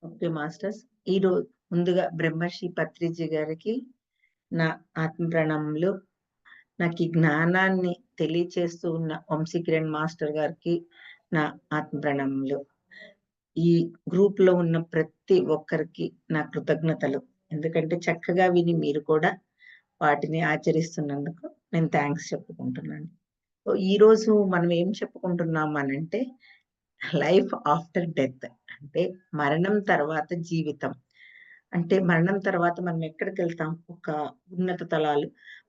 Okay masters. ముందుగా బ్రహ్మర్షి పత్రిజీ గారికి నా ఆత్మ ప్రణామములు. నాకు ఈ జ్ఞానాన్ని తెలియచేస్తూ ఉన్న వంశీకిరణ్ మాస్టర్ గారికి నా ఆత్మ ప్రణామములు. ఈ గ్రూప్‌లో ఉన్న ప్రతి ఒక్కరికి నా కృతజ్ఞతలు. ఎందుకంటే చక్కగా విని మీరు కూడా వాటిని ఆచరిస్తున్నందుకు నేను థాంక్స్ చెప్పుకుంటున్నాను. సో, ఈరోజు మనం ఏం చెప్పుకుంటున్నాం అనంటే లైఫ్ ఆఫ్టర్ డెత్. అంటే మరణం తర్వాత జీవితం. అంటే మరణం తర్వాత మనం ఎక్కడికెళ్తాం? ఒక ఉన్నత తలాలు.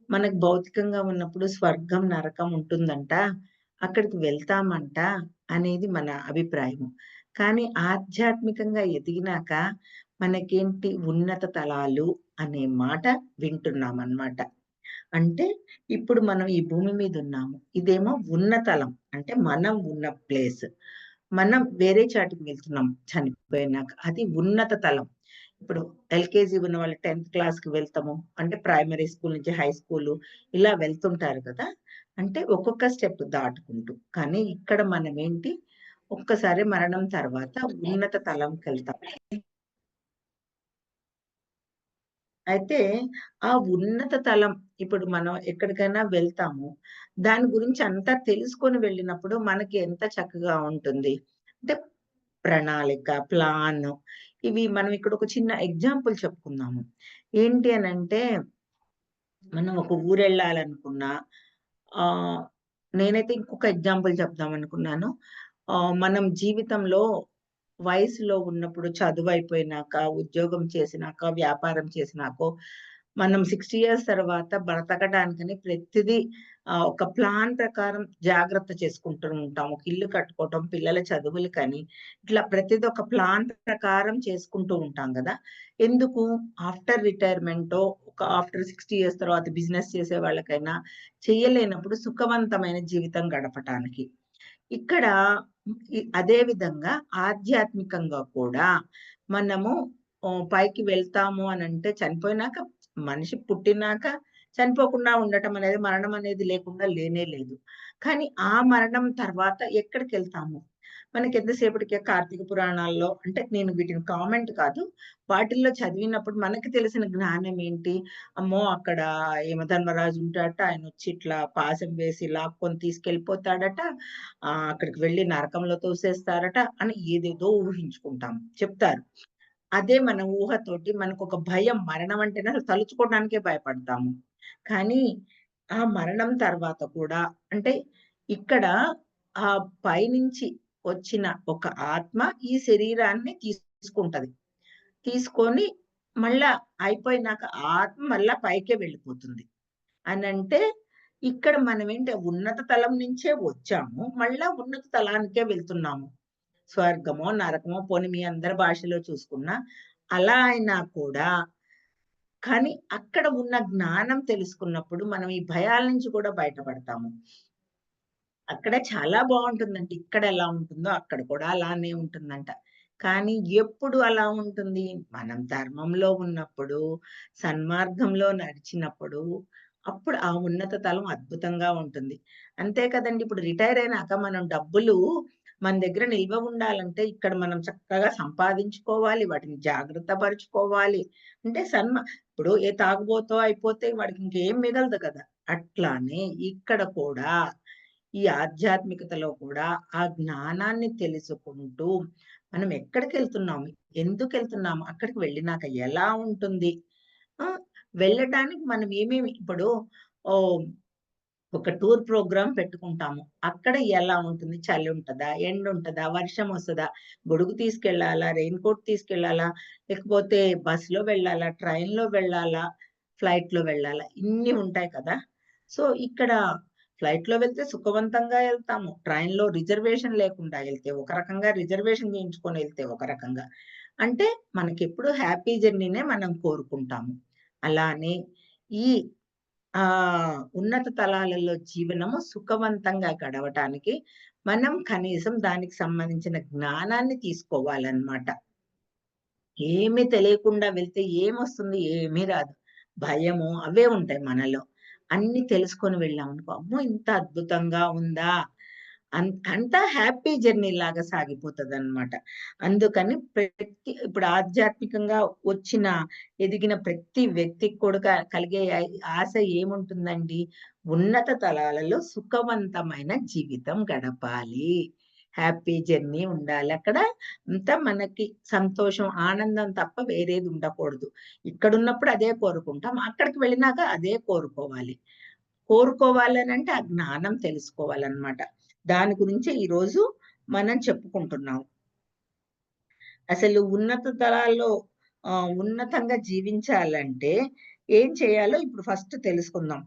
మనకు భౌతికంగా ఉన్నప్పుడు స్వర్గం, నరకం ఉంటుందంట. అక్కడికి వెళ్తామంట అనేది మన అభిప్రాయము. కానీ ఆధ్యాత్మికంగా ఎదిగినాక మనకేంటి ఉన్నత తలాలు అనే మాట వింటున్నామనమాట. అంటే ఇప్పుడు మనం ఈ భూమి మీద ఉన్నాము. ఇదేమో ఉన్నతలం. అంటే మనం ఉన్న ప్లేస్. మనం వేరే చాటుకి వెళ్తున్నాం చనిపోయినాక. అది ఉన్నత తలం. ఇప్పుడు ఎల్‌కేజీ ఉన్న వాళ్ళు 10థ్ క్లాస్‌కి వెళ్తాము. అంటే ప్రైమరీ స్కూల్ నుంచి హై స్కూలు ఇలా వెళ్తుంటారు కదా! అంటే ఒక్కొక్క స్టెప్ దాటుకుంటూ. కానీ ఇక్కడ మనమేంటి ఒక్కసారి మరణం తర్వాత ఉన్నత తలంకెళ్తాం. అయితే ఆ ఉన్నత తలం ఇప్పుడు మనం ఎక్కడికైనా వెళ్తాము. దాని గురించి అంతా తెలుసుకొని వెళ్ళినప్పుడు మనకి ఎంత చక్కగా ఉంటుంది. అంటే ప్రణాళిక, ప్లాను ఇవి మనం ఇక్కడ ఒక చిన్న ఎగ్జాంపుల్ చెప్పుకుందాము. ఏంటి అనంటే మనం ఒక ఊరెళ్ళాలనుకున్నా ఆహ్, నేనైతే ఇంకొక ఎగ్జాంపుల్ చెప్దామనుకున్నాను. మనం జీవితంలో వయసులో ఉన్నప్పుడు చదువయిపోయినాక, ఉద్యోగం చేసినాక, వ్యాపారం చేసినాకో, మనం 60 ఇయర్స్ తర్వాత బ్రతకడానికని ప్రతిదీ ఒక ప్లాన్ ప్రకారం జాగ్రత్త చేసుకుంటూ ఉంటాం. ఒక ఇల్లు కట్టుకోవటం, పిల్లల చదువులకని, ఇట్లా ప్రతిది ఒక ప్లాన్ ప్రకారం చేసుకుంటూ ఉంటాం గదా! ఎందుకు? ఆఫ్టర్ రిటైర్మెంటో, ఆఫ్టర్ 60 ఇయర్స్ తర్వాత బిజినెస్ చేసే వాళ్ళకైనా చేయలేనప్పుడు సుఖవంతమైన జీవితం గడపటానికి. ఇక్కడ అదే విధంగా ఆధ్యాత్మికంగా కూడా మనము పైకి వెళ్తాము అనంటే చనిపోయినాక మనిషి పుట్టినాక చనిపోకుండా ఉండటం అనేది మరణం అనేది లేకుండా లేనే లేదు. కానీ ఆ మరణం తర్వాత ఎక్కడికెళ్తాము? మనకి ఎంతసేపటికి కార్తీక పురాణాల్లో అంటే నేను వీటిని కామెంట్ కాదు. వాటిల్లో చదివినప్పుడు మనకి తెలిసిన జ్ఞానం ఏంటి? అమ్మో! అక్కడ యమధర్మరాజు ఉంటాడట. ఆయనొచ్చి ఇట్లా పాశం వేసి లాక్కొని తీసుకెళ్ళిపోతాడట. అక్కడికి వెళ్లి నరకంలో తోసేస్తారట అని ఏదేదో ఊహించుకుంటాం. చెప్తారు. అదే మన ఊహతోటి మనకొక భయం మరణం అంటేనే అసలు తలుచుకోవడానికే భయపడతాము. కానీ ఆ మరణం తర్వాత కూడా అంటే ఇక్కడ పైనుంచి వచ్చిన ఒక ఆత్మ ఈ శరీరాన్ని తీసుకుంటది. తీసుకొని మళ్ళా అయిపోయినాక ఆ ఆత్మ మళ్ళా పైకే వెళ్ళిపోతుంది. అనంటే ఇక్కడ మనమేంటి ఉన్నత తలం నుంచే వచ్చాము. మళ్ళా ఉన్నత తలానికే వెళ్తున్నాము. స్వర్గమో, నరకమో పోనీ మీ అందరి భాషలో చూసుకున్నా అలా అయినా కూడా కానీ అక్కడ ఉన్న జ్ఞానం తెలుసుకున్నప్పుడు మనం ఈ భయాల నుంచి కూడా బయటపడతాము. అక్కడ చాలా బావుంటుందంట. ఇక్కడ ఎలా ఉంటుందో అక్కడ కూడా అలానే ఉంటుందంట. కానీ ఎప్పుడు అలా ఉంటుంది? మనం ధర్మంలో ఉన్నప్పుడు, సన్మార్గంలో నడిచినప్పుడు, అప్పుడు ఆ ఉన్నత తలం అద్భుతంగా ఉంటుంది. అంతే కదండీ! ఇప్పుడు రిటైర్ అయినాక మనం డబ్బులు మన దగ్గర నిల్వ ఉండాలంటే ఇక్కడ మనం చక్కగా సంపాదించుకోవాలి. వాటిని జాగ్రత్త పరుచుకోవాలి. అంటే ఇప్పుడు ఏ తాగుబోతో అయిపోతే వాడికి ఇంకేం మిగలదు కదా! అట్లానే ఇక్కడ కూడా ఈ ఆధ్యాత్మికతలో కూడా ఆ జ్ఞానాన్ని తెలుసుకుంటూ మనం ఎక్కడికెళ్తున్నాము? ఎందుకెళ్తున్నాము? అక్కడికి వెళ్ళినాక ఎలా ఉంటుంది? ఆ! వెళ్ళటానికి మనం ఏమేమి ఇప్పుడు ఓహ్! ఒక టూర్ ప్రోగ్రామ్ పెట్టుకుంటాము. అక్కడ ఎలా ఉంటుంది? చలి ఉంటదా? ఎండుంటదా? వర్షం వస్తదా? గొడుగు తీసుకెళ్ళాలా? Rain coat తీసుకెళ్ళాలా? లేకపోతే బస్‌లో వెళ్ళాలా? ట్రైన్‌లో వెళ్ళాలా? ఫ్లైట్‌లో వెళ్ళాలా? ఇన్ని ఉంటాయి కదా! సో, ఇక్కడ ఫ్లైట్‌లో వెళ్తే సుఖవంతంగా ఎళ్తాము. ట్రైన్‌లో రిజర్వేషన్ లేకుండా ఎళ్తే ఒక రకంగా, రిజర్వేషన్ చేయించుకొని ఎళ్తే ఒక రకంగా. అంటే మనకెప్పుడు హ్యాపీ జర్నీనే మనం కోరుకుంటాము. అలానే ఈ ఉన్నత తలాలలో జీవనము సుఖవంతంగా గడవటానికి మనం కనీసం దానికి సంబంధించిన జ్ఞానాన్ని తీసుకోవాలన్నమాట. ఏమి తెలియకుండా వెళ్తే ఏమొస్తుంది? ఏమీ రాదు. భయము అవే ఉంటాయి మనలో. అన్నీ తెలుసుకొని వెళ్ళామనుకో, అమ్మో! ఇంత అద్భుతంగా ఉందా? అంతా హ్యాపీ జర్నీ లాగా సాగిపోతదనమాట. అందుకని ఇప్పుడు ఆధ్యాత్మికంగా వచ్చిన, ఎదిగిన ప్రతి వ్యక్తికి కూడా కలిగే ఆశ ఏముంటుందండి? ఉన్నత తలాలలో సుఖవంతమైన జీవితం గడపాలి. హ్యాపీ జర్నీ ఉండాలక్కడ. అంతా మనకి సంతోషం, ఆనందం తప్ప వేరేది ఉండకూడదు. ఇక్కడున్నప్పుడు అదే కోరుకుంటాం. అక్కడికి వెళ్ళినాక అదే కోరుకోవాలి. కోరుకోవాలనంటే ఆ జ్ఞానం తెలుసుకోవాలనమాట. దాని గురించే ఈరోజు మనం చెప్పుకుంటున్నాం. అసలు ఉన్నత తరాల్లో ఉన్నతంగా జీవించాలంటే ఏం చేయాలో ఇప్పుడు ఫస్ట్ తెలుసుకుందాం.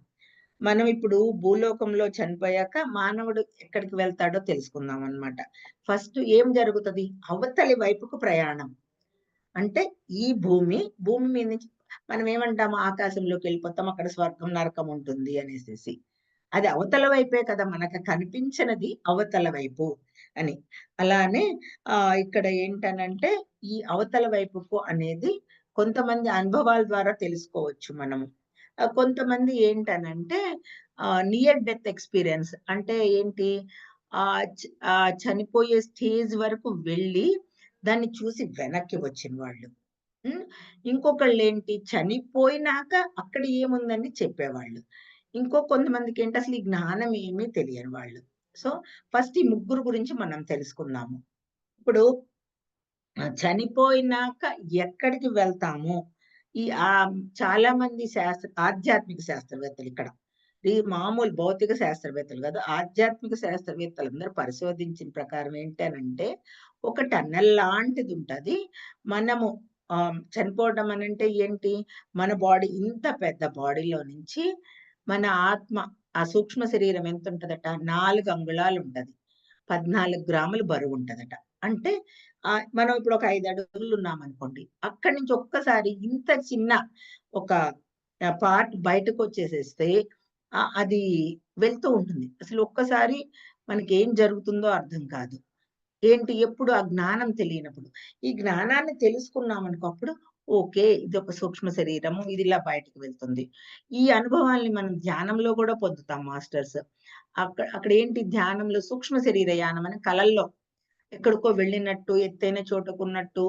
మనం ఇప్పుడు భూలోకంలో చనిపోయాక మానవుడు ఎక్కడికి వెళ్తాడో తెలుసుకుందాం అన్నమాట. ఫస్ట్ ఏం జరుగుతది? అవతలి వైపుకు ప్రయాణం. అంటే ఈ భూమి మీద నుంచి మనం ఏమంటాము ఆకాశంలోకెళ్ళిపోతాం. అక్కడ స్వర్గం, నరకం ఉంటుంది అనేసేసి. అది అవతల వైపే కదా! మనకు కనిపించనిది అవతల వైపు అని. అలానే ఇక్కడ ఏంటనంటే ఈ అవతల వైపుకు అనేది కొంతమంది అనుభవాల ద్వారా తెలుసుకోవచ్చు మనము. కొంతమంది ఏంటనంటే నియర్ డెత్ ఎక్స్‌పీరియన్స్ అంటే ఏంటి? చనిపోయే స్టేజ్ వరకు వెళ్ళి దాన్ని చూసి వెనక్కి వచ్చిన వాళ్ళు. హ్మ్. ఇంకొకళ్ళేంటి చనిపోయినాక అక్కడ ఏముందని చెప్పేవాళ్ళు. కొంతమందికేంటి అసలు ఈ జ్ఞానం ఏమీ తెలియని వాళ్ళు. సో, ఫస్ట్ ఈ ముగ్గురు గురించి మనం తెలుసుకుందాము. ఇప్పుడు చనిపోయినాక ఎక్కడికి వెళ్తాము? ఈ చాలా మంది ఆధ్యాత్మిక శాస్త్రవేత్తలిక్కడ. ఈ మామూలు భౌతిక శాస్త్రవేత్తలు కాదు. ఆధ్యాత్మిక శాస్త్రవేత్తలందరూ పరిశోధించిన ప్రకారం ఏంటనంటే, ఒక టన్నెల్ లాంటిదుంటది. మనము చనిపోవడం అనంటే ఏంటి? మన బాడీ ఇంత పెద్ద బాడీలో నుంచి మన ఆత్మ ఆ సూక్ష్మ శరీరం ఎంతుంటదట? 4 అంగుళాలుంటది. 14 గ్రాములు బరువుంటదట. అంటే మనం ఇప్పుడు ఒక 5 అడుగులున్నామనుకోండి. అక్కడి నుంచి ఒక్కసారి ఇంత చిన్న ఒక పార్ట్ బయటకొచ్చేసేస్తే అది వెళ్తూ ఉంటుంది. అసలు ఒక్కసారి మనకేం జరుగుతుందో అర్థం కాదు. ఎప్పుడు ఆ జ్ఞానం తెలియనప్పుడు. ఈ జ్ఞానాన్ని తెలుసుకున్నామనుకో అప్పుడు ఓకే. ఇదొక సూక్ష్మ శరీరము. ఇది ఇలా బయటకి వెళ్తుంది. ఈ అనుభవాల్ని మనం ధ్యానంలో గూడా పొందుతాం మాస్టర్స్. అక్కడేంటి ధ్యానంలో సూక్ష్మ శరీర యానం అని కలల్లో ఎక్కడికో వెళ్ళినట్టు, ఎత్తైన చోటకున్నట్టు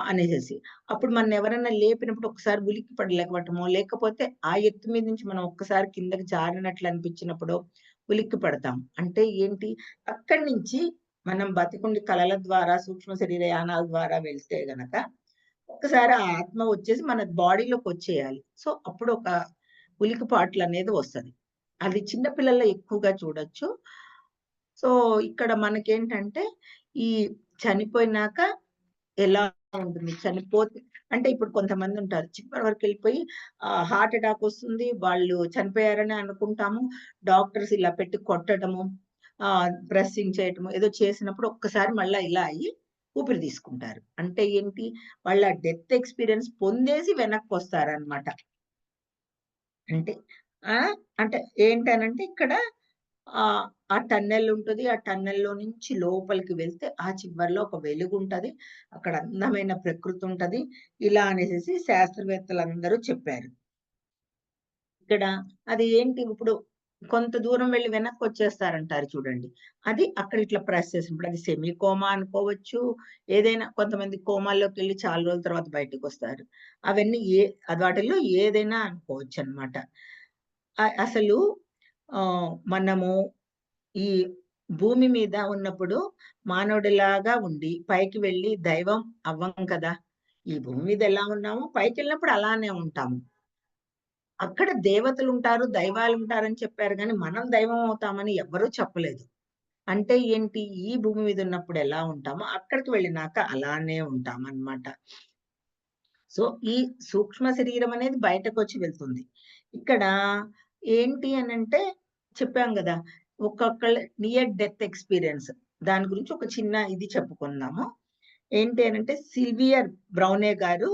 అనేసేసి. అప్పుడు మననెవరన్నా లేపినప్పుడు ఒకసారి ఉలిక్కిపడి లెగవటమో, లేకపోతే ఆ ఎత్తు మీద నుంచి మనం ఒక్కసారి కిందకి జారినట్లు అనిపించినప్పుడో ఉలిక్కి పడతాం. అంటే ఏంటి? అక్కడి నుంచి మనం బతికుండి కలల ద్వారా, సూక్ష్మ శరీర యానాల ద్వారా వెళ్తే గనక, ఒక్కసారి ఆ ఆత్మ వచ్చేసి మన బాడీలోకొచ్చేయాలి. సో, అప్పుడు ఒక ఉలికిపాట్లనేది వస్తది. అది చిన్న పిల్లల్లో ఎక్కువగా చూడొచ్చు. సో, ఇక్కడ మనకేంటంటే, ఈ చనిపోయినాక ఎలా ఉంటుంది? అంటే ఇప్పుడు కొంతమందుంటారు. చివరి వరకెళ్ళిపోయి హార్ట్ అటాక్ వస్తుంది. వాళ్ళు చనిపోయారని అనుకుంటాము. డాక్టర్స్ ఇలా పెట్టి కొట్టడము, ప్రెస్సింగ్ చేయటము, ఏదో చేసినప్పుడు ఒక్కసారి మళ్ళా ఇలా అయ్యి ఊపిరి తీసుకుంటారు. అంటే ఏంటి? వాళ్ళ డెత్ ఎక్స్‌పీరియన్స్ పొందేసి వెనక్కొస్తారనమాట. అంటే ఆ! అంటే ఏంటనంటే ఇక్కడ ఆ టన్నెల్ ఉంటది. ఆ టన్నెల్‌లో నుంచి లోపలికి వెళ్తే ఆ చివరలో ఒక వెలుగుంటది. అక్కడ అందమైన ప్రకృతి ఉంటది. ఇలా అనేసేసి శాస్త్రవేత్తలందరూ చెప్పారు. ఇక్కడ అది ఏంటి ఇప్పుడు కొంత దూరం వెళ్లి వెనక్కొచ్చేస్తారంటారు చూడండి. అది అక్కడ ఇట్లా ప్రెస్ చేసినప్పుడు అది సెమీ కోమా అనుకోవచ్చు. ఏదైనా కొంతమంది కోమాల్లోకెళ్ళి చాలా రోజుల తర్వాత బయటికొస్తారు. అవన్నీ వాటిల్లో ఏదైనా అనుకోవచ్చనమాట. అసలు మనము ఈ భూమి మీద ఉన్నప్పుడు మానవుడిలాగా ఉండి పైకి వెళ్లి దైవం అవ్వం కదా! ఈ భూమి మీద ఎలా ఉన్నామో పైకెళ్ళినప్పుడు అలానే ఉంటాము. అక్కడ దేవతలుంటారు, దైవాలుంటారని చెప్పారు గానీ, మనం దైవం అవుతామని ఎవ్వరూ చెప్పలేదు. అంటే ఏంటి? ఈ భూమి మీద ఉన్నప్పుడు ఎలా ఉంటామో అక్కడికి వెళ్ళినాక అలానే ఉంటామనమాట. సో, ఈ సూక్ష్మ శరీరం అనేది బయటకొచ్చి వెళ్తుంది. ఇక్కడ ఏంటి అనంటే చెప్పాం గదా! ఒక్కొక్కళ్ళ నియర్ డెత్ ఎక్స్‌పీరియన్స్. దాని గురించి ఒక చిన్న ఇది చెప్పుకుందాము. ఏంటి అనంటే సిల్వియర్ బ్రౌనే గారు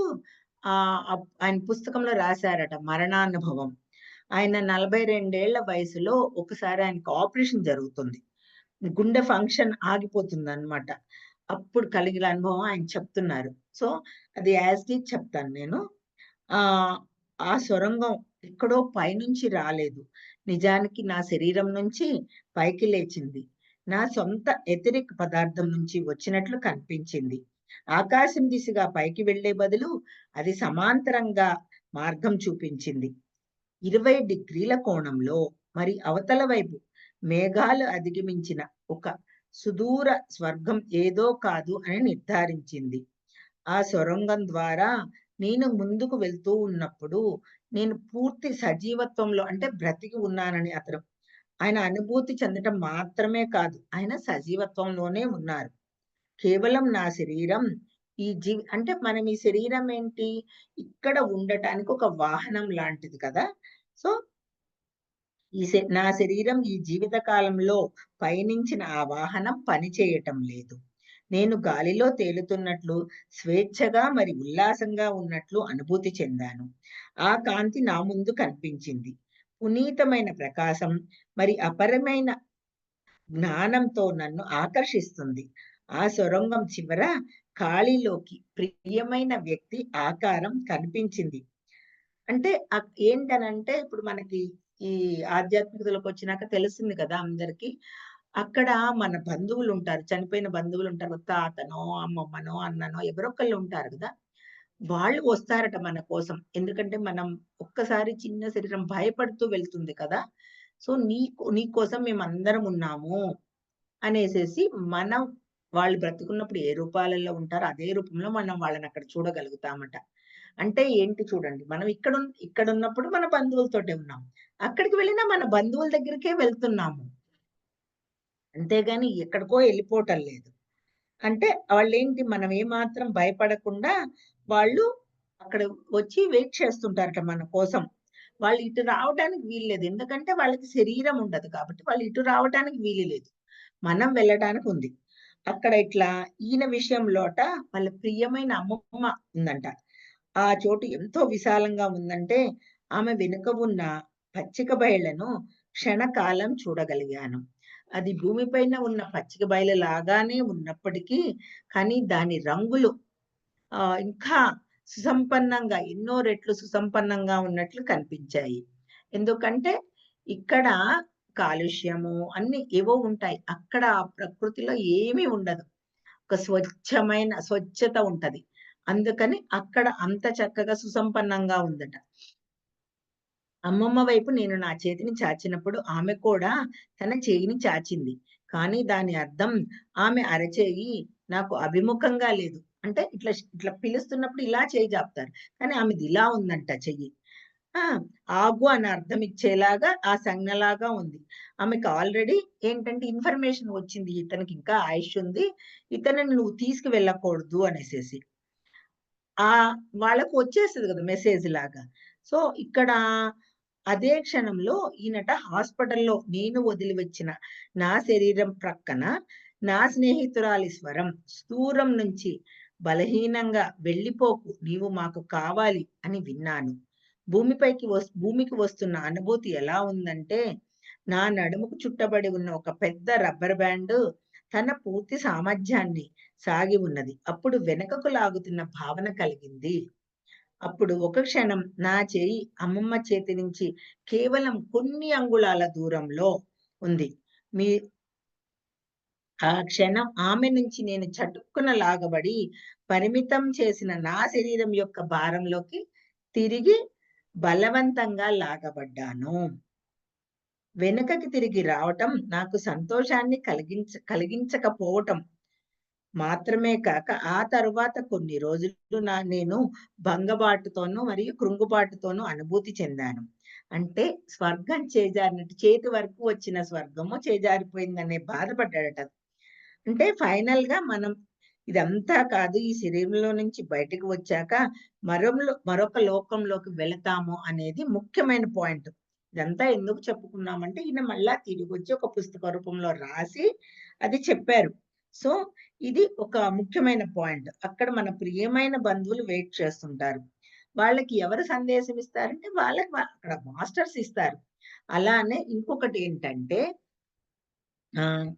ఆయన పుస్తకంలో రాసారట మరణానుభవం. ఆయన 42 ఏళ్ల వయసులో ఒకసారి ఆయనకి ఆపరేషన్ జరుగుతుంది. గుండె ఫంక్షన్ ఆగిపోతుందనమాట. అప్పుడు కలిగిన అనుభవం ఆయన చెప్తున్నారు. సో, అది యాజ్ ఇట్ ఈజ్ చెప్తాను నేను. ఆహ్, ఆ సొరంగం ఎక్కడో పైనుంచి రాలేదు. నిజానికి నా శరీరం నుంచి పైకి లేచింది. నా సొంత ఎథరిక్ పదార్థం నుంచి వచ్చినట్లు కనిపించింది. ఆకాశం దిశగా పైకి వెళ్ళే బదులు అది సమాంతరంగా మార్గం చూపించింది. 20 డిగ్రీల కోణంలో మరి అవతల వైపు మేఘాలు అధిగమించిన ఒక సుదూర స్వర్గం ఏదో కాదు అని నిర్ధారించింది. ఆ సొరంగం ద్వారా నేను ముందుకు వెళ్తూ ఉన్నప్పుడు నేను పూర్తి సజీవత్వంలో అంటే బ్రతికి ఉన్నానని ఆయన అనుభూతి చెందటం మాత్రమే కాదు. ఆయన సజీవత్వంలోనే ఉన్నారు. కేవలం నా శరీరం అంటే మనం ఈ శరీరం ఏంటి? ఇక్కడ ఉండటానికి ఒక వాహనం లాంటిది కదా! సో, నా శరీరం ఈ జీవిత కాలంలో పయనించిన ఆ వాహనం పనిచేయటం లేదు. నేను గాలిలో తేలుతున్నట్లు, స్వేచ్ఛగా మరి ఉల్లాసంగా ఉన్నట్లు అనుభూతి చెందాను. ఆ కాంతి నా ముందు కనిపించింది. పునీతమైన ప్రకాశం, మరి అపరమైన జ్ఞానంతో నన్ను ఆకర్షిస్తుంది. ఆ సొరంగం చివర ఖాళీలోకి ప్రియమైన వ్యక్తి ఆకారం కనిపించింది. అంటే ఏంటనంటే ఇప్పుడు మనకి ఈ ఆధ్యాత్మికతలోకొచ్చినాక తెలిసింది కదా అందరికి. అక్కడ మన బంధువులుంటారు. చనిపోయిన బంధువులుంటారు. తాతనో, అమ్మమ్మనో, అన్ననో ఎవరో ఒకళ్ళు ఉంటారు గదా! వాళ్ళు వస్తారట మన కోసం. ఎందుకంటే మనం ఒక్కసారి చిన్న శరీరం భయపడుతూ వెళ్తుంది కదా! సో, నీ కోసం మేమందరం ఉన్నాము అనేసేసి మనం వాళ్ళు బ్రతికున్నప్పుడు ఏ రూపాలలో ఉంటారో అదే రూపంలో మనం వాళ్ళనక్కడ చూడగలుగుతామట. అంటే ఏంటి చూడండి. మనం ఇక్కడున్నప్పుడు మన బంధువులతోటే ఉన్నాం. అక్కడికి వెళ్ళినా మన బంధువుల దగ్గరికే వెళ్తున్నాము. అంతేగాని ఎక్కడికో ఎళ్ళిపోవటం లేదు. అంటే వాళ్ళేంటి మనం ఏమాత్రం భయపడకుండా వాళ్ళు అక్కడ వచ్చి వెయిట్ చేస్తుంటారట మన కోసం. వాళ్ళు ఇటు రావటానికి వీల్లేదు. ఎందుకంటే వాళ్ళకి శరీరం ఉండదు కాబట్టి వాళ్ళు ఇటు రావటానికి వీలు లేదు. మనం వెళ్ళటానికి ఉంది. అక్కడ ఇట్లా ఈయన విషయంలోట వాళ్ళ ప్రియమైన అమ్మమ్మ ఉందంట. ఆ చోటు ఎంతో విశాలంగా ఉందంటే, ఆమె వెనుక ఉన్న పచ్చిక బయళ్ళను క్షణకాలం చూడగలిగాను. అది భూమిపైన ఉన్న పచ్చిక బయలు లాగానే ఉన్నప్పటికీ, కానీ దాని రంగులు ఇంకా సుసంపన్నంగా ఎన్నో రెట్లు సుసంపన్నంగా ఉన్నట్లు కనిపించాయి. ఎందుకంటే, ఇక్కడ కాలుష్యము అన్నీ ఏవో ఉంటాయి. అక్కడ ఆ ప్రకృతిలో ఏమీ ఉండదు. ఒక స్వచ్ఛత ఉంటది. అందుకని అక్కడ అంత చక్కగా సుసంపన్నంగా ఉందట. అమ్మమ్మ వైపు నేను నా చేతిని చాచినప్పుడు ఆమె కూడా తన చేయిని చాచింది. కానీ దాని అర్థం ఆమె అరచేయి నాకు అభిముఖంగా లేదు. అంటే ఇట్లా పిలుస్తున్నప్పుడు ఇలా చేయి జాపుతారు. కానీ ఆమెది ఇలా ఉందంట చెయ్యి. ఆ! ఆగు అని అర్థం ఇచ్చేలాగా ఆ సంజ్ఞలాగా ఉంది. ఆమెకు ఆల్రెడీ ఏంటంటే ఇన్ఫర్మేషన్ వచ్చింది. ఇతనికి ఇంకా ఆయుష్ ఉంది. ఇతనిని నువ్వు తీసుకువెళ్ళకూడదు అనేసేసి. వాళ్ళకి వచ్చేస్తది కదా! మెసేజ్ లాగా. సో, ఇక్కడ అదే క్షణంలో ఈయనట హాస్పిటల్‌లో నేను వదిలివచ్చిన నా శరీరం ప్రక్కన నా స్నేహితురాలి స్వరం దూరం నుంచి బలహీనంగా "వెళ్ళిపోకు నీవు మాకు కావాలి" అని విన్నాను. భూమికి వస్తున్న అనుభూతి ఎలా ఉందంటే, నా నడుముకు చుట్టబడి ఉన్న ఒక పెద్ద రబ్బర్ బ్యాండు తన పూర్తి సామర్థ్యాన్ని సాగి ఉన్నది. అప్పుడు వెనకకు లాగుతున్న భావన కలిగింది. అప్పుడు ఒక క్షణం నా చేయి అమ్మమ్మ చేతి నుంచి కేవలం కొన్ని అంగుళాల దూరంలో ఉంది. మీ ఆ క్షణం ఆమె నుంచి నేను చటుక్కున లాగబడి, పరిమితం చేసిన నా శరీరం యొక్క భారంలోకి తిరిగి బలవంతంగా లాగబడ్డాను. వెనుకకి తిరిగి రావటం నాకు సంతోషాన్ని కలిగించకపోవటం మాత్రమే కాక, ఆ తరువాత కొన్ని రోజులు నేను భంగబాటుతోనూ మరియు కృంగుబాటుతోనూ అనుభూతి చెందాను. అంటే స్వర్గం చేజారినట్టు చేతి వరకు వచ్చిన స్వర్గము చేజారిపోయిందనే బాధపడ్డాడట. అంటే ఫైనల్‌గా మనం ఇదంతా కాదు ఈ శరీరంలో నుంచి బయటకు వచ్చాక మరొక లోకంలోకి వెళతాము అనేది ముఖ్యమైన పాయింట్. ఇదంతా ఎందుకు చెప్పుకున్నామంటే ఈయన మళ్ళా తిరిగొచ్చి ఒక పుస్తక రూపంలో రాసి అది చెప్పారు. సో, ఇది ఒక ముఖ్యమైన పాయింట్. అక్కడ మన ప్రియమైన బంధువులు వెయిట్ చేస్తుంటారు. వాళ్ళకి ఎవరు సందేశం ఇస్తారంటే వాళ్ళకి అక్కడ మాస్టర్స్ ఇస్తారు. అలానే ఇంకొకటేంటంటే ఆహ్,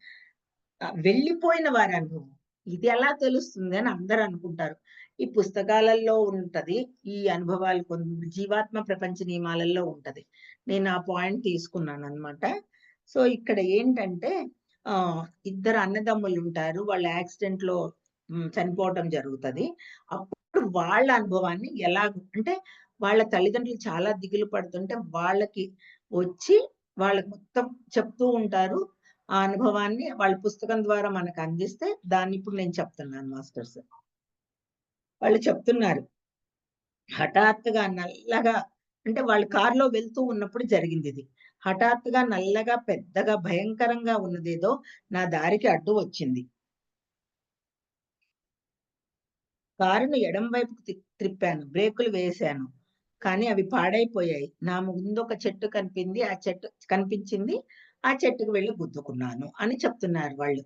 వెళ్ళిపోయిన వారి అనుభవం. ఇది ఎలా తెలుస్తుంది అని అందరూ అనుకుంటారు. ఈ పుస్తకాలలో ఉంటది. ఈ అనుభవాలు జీవాత్మ ప్రపంచ నియమాలలో ఉంటది. నేను ఆ పాయింట్ తీసుకున్నాననమాట. సో, ఇక్కడ ఏంటంటే ఇద్దరు అన్నదమ్ములుంటారు. వాళ్ళు యాక్సిడెంట్‌లో చనిపోవటం జరుగుతది. అప్పుడు వాళ్ళ అనుభవాన్ని అంటే వాళ్ళ తల్లిదండ్రులు చాలా దిగులు పడుతుంటే వాళ్ళకి వచ్చి వాళ్ళకి మొత్తం చెప్తూ ఉంటారు. ఆ అనుభవాన్ని వాళ్ళ పుస్తకం ద్వారా మనకు అందిస్తే దాన్ని ఇప్పుడు నేను చెప్తున్నాను మాస్టర్స్. వాళ్ళు చెప్తున్నారు. హఠాత్తుగా నల్లగా అంటే వాళ్ళు కార్‌లో వెళ్తూ ఉన్నప్పుడు జరిగిందిది. హఠాత్తుగా నల్లగా పెద్దగా భయంకరంగా ఉన్నదేదో నా దారికి అడ్డు వచ్చింది. కారుని ఎడమ వైపుకు త్రిప్పాను. బ్రేకులు వేశాను. కానీ అవి పాడైపోయాయి. నా ముందొక చెట్టు కనిపించింది. ఆ చెట్టుకి వెళ్లి గుద్దుకున్నాను అని చెప్తున్నారు వాళ్ళు.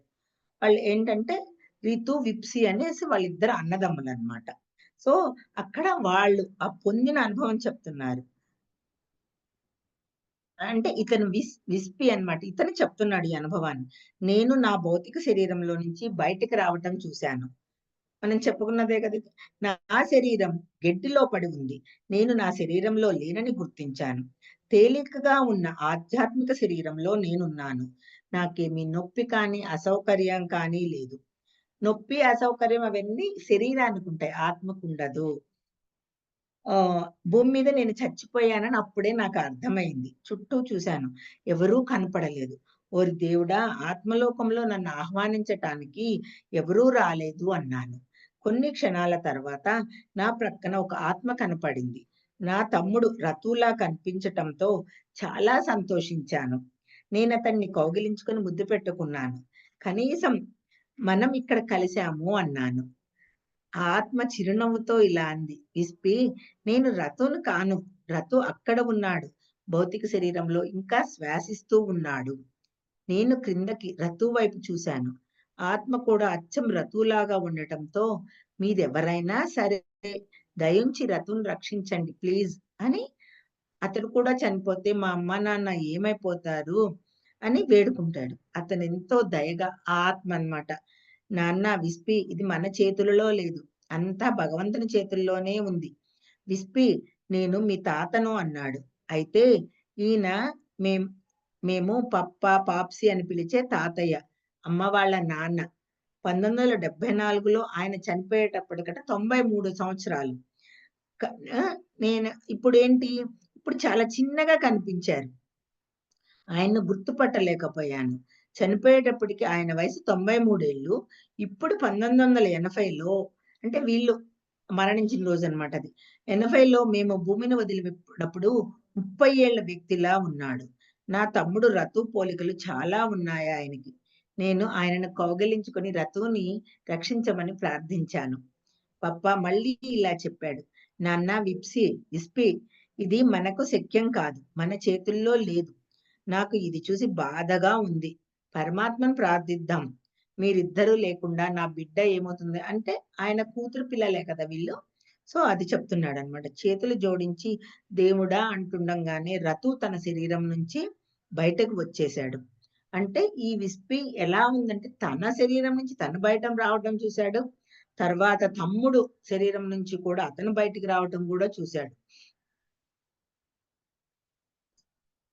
వాళ్ళు ఏంటంటే రితు, విప్సి అనేసి వాళ్ళిద్దరు అన్నదమ్ములనమాట. సో, అక్కడ వాళ్ళు ఆ పొందిన అనుభవం చెప్తున్నారు. అంటే ఇతను విస్పి అన్నమాట. ఇతను చెప్తున్నాడు ఈ అనుభవాన్ని. నేను నా భౌతిక శరీరంలో నుంచి బయటికి రావటం చూశాను. మనం చెప్పుకున్నదే కదా! ఇది. నా శరీరం గెడ్డిలో పడి ఉంది. నేను నా శరీరంలో లేనని గుర్తించాను. తేలికగా ఉన్న ఆధ్యాత్మిక శరీరంలో నేనున్నాను. నాకేమి నొప్పి కానీ, అసౌకర్యం కానీ లేదు. నొప్పి, అసౌకర్యం అవన్నీ శరీరానికుంటాయి. ఆత్మకుండదు. భూమి మీద నేను చచ్చిపోయానని అప్పుడే నాకు అర్థమైంది. చుట్టూ చూశాను. ఎవరూ కనపడలేదు. ఓరి దేవుడా! ఆత్మలోకంలో నన్ను ఆహ్వానించటానికి ఎవరూ రాలేదు అన్నాను. కొన్ని క్షణాల తర్వాత నా ప్రక్కన ఒక ఆత్మ కనపడింది. నా తమ్ముడు రతులా కనిపించటంతో చాలా సంతోషించాను. నేనతన్ని కౌగిలించుకొని ముద్దు పెట్టుకున్నాను. కనీసం మనం ఇక్కడ కలిసాము అన్నాను. ఆ ఆత్మ చిరునవ్వుతో ఇలా అంది. విస్పి, నేను రతును కాను. రతు అక్కడ ఉన్నాడు. భౌతిక శరీరంలో ఇంకా శ్వాసిస్తూ ఉన్నాడు. నేను క్రిందకి రతు వైపు చూశాను. ఆత్మ కూడా అచ్చం రతులాగా ఉండటంతో మీరెవరైనా సరే దయుంచి రతుని రక్షించండి ప్లీజ్ అని అతడు కూడా చనిపోతే మా అమ్మ, నాన్న ఏమైపోతారు అని వేడుకుంటాడు. అతనెంతో దయగా ఆ ఆత్మ అన్నమాట. నాన్న విస్పి ఇది మన చేతులలో లేదు. అంతా భగవంతుని చేతుల్లోనే ఉంది. విస్పి నేను మీ తాతను అన్నాడు. అయితే ఈయన మేం మేము పాప్సీ అని పిలిచే తాతయ్య. అమ్మ వాళ్ళ నాన్న. 1974లో ఆయన చనిపోయేటప్పటికట 93 సంవత్సరాలు. క ఆ! నేను ఇప్పుడేంటి, ఇప్పుడు చాలా చిన్నగా కనిపించారు. ఆయన్ను గుర్తుపట్టలేకపోయాను. చనిపోయేటప్పటికి ఆయన వయసు 93 ఏళ్ళు. ఇప్పుడు 1980లో అంటే వీళ్ళు మరణించిన రోజనమాట అది. 80లో మేము భూమిని వదిలినప్పుడు 30 ఏళ్ల వ్యక్తిలా ఉన్నాడు. నా తమ్ముడు రతు పోలికలు చాలా ఉన్నాయి ఆయనకి. నేను ఆయనను కౌగిలించుకొని రతుని రక్షించమని ప్రార్థించాను. పప్పా మళ్ళీ ఇలా చెప్పాడు. నాన్న విస్పి ఇది మనకు శక్యం కాదు. మన చేతుల్లో లేదు. నాకు ఇది చూసి బాధగా ఉంది. పరమాత్మను ప్రార్థిద్దాం. మీరిద్దరూ లేకుండా నా బిడ్డ ఏమవుతుంది? అంటే ఆయన కూతురు పిల్లలే కదా వీళ్ళు. సో, అది చెప్తున్నాడన్నమాట. చేతులు జోడించి దేవుడా అంటుండంగానే రతు తన శరీరం నుంచి బయటకు వచ్చేసాడు. అంటే ఈ విస్పి ఎలా ఉందంటే తన శరీరం నుంచి తను బయటం రావడం చూసాడు. తర్వాత తమ్ముడు శరీరం నుంచి కూడా అతను బయటికి రావటం గూడా చూసాడు.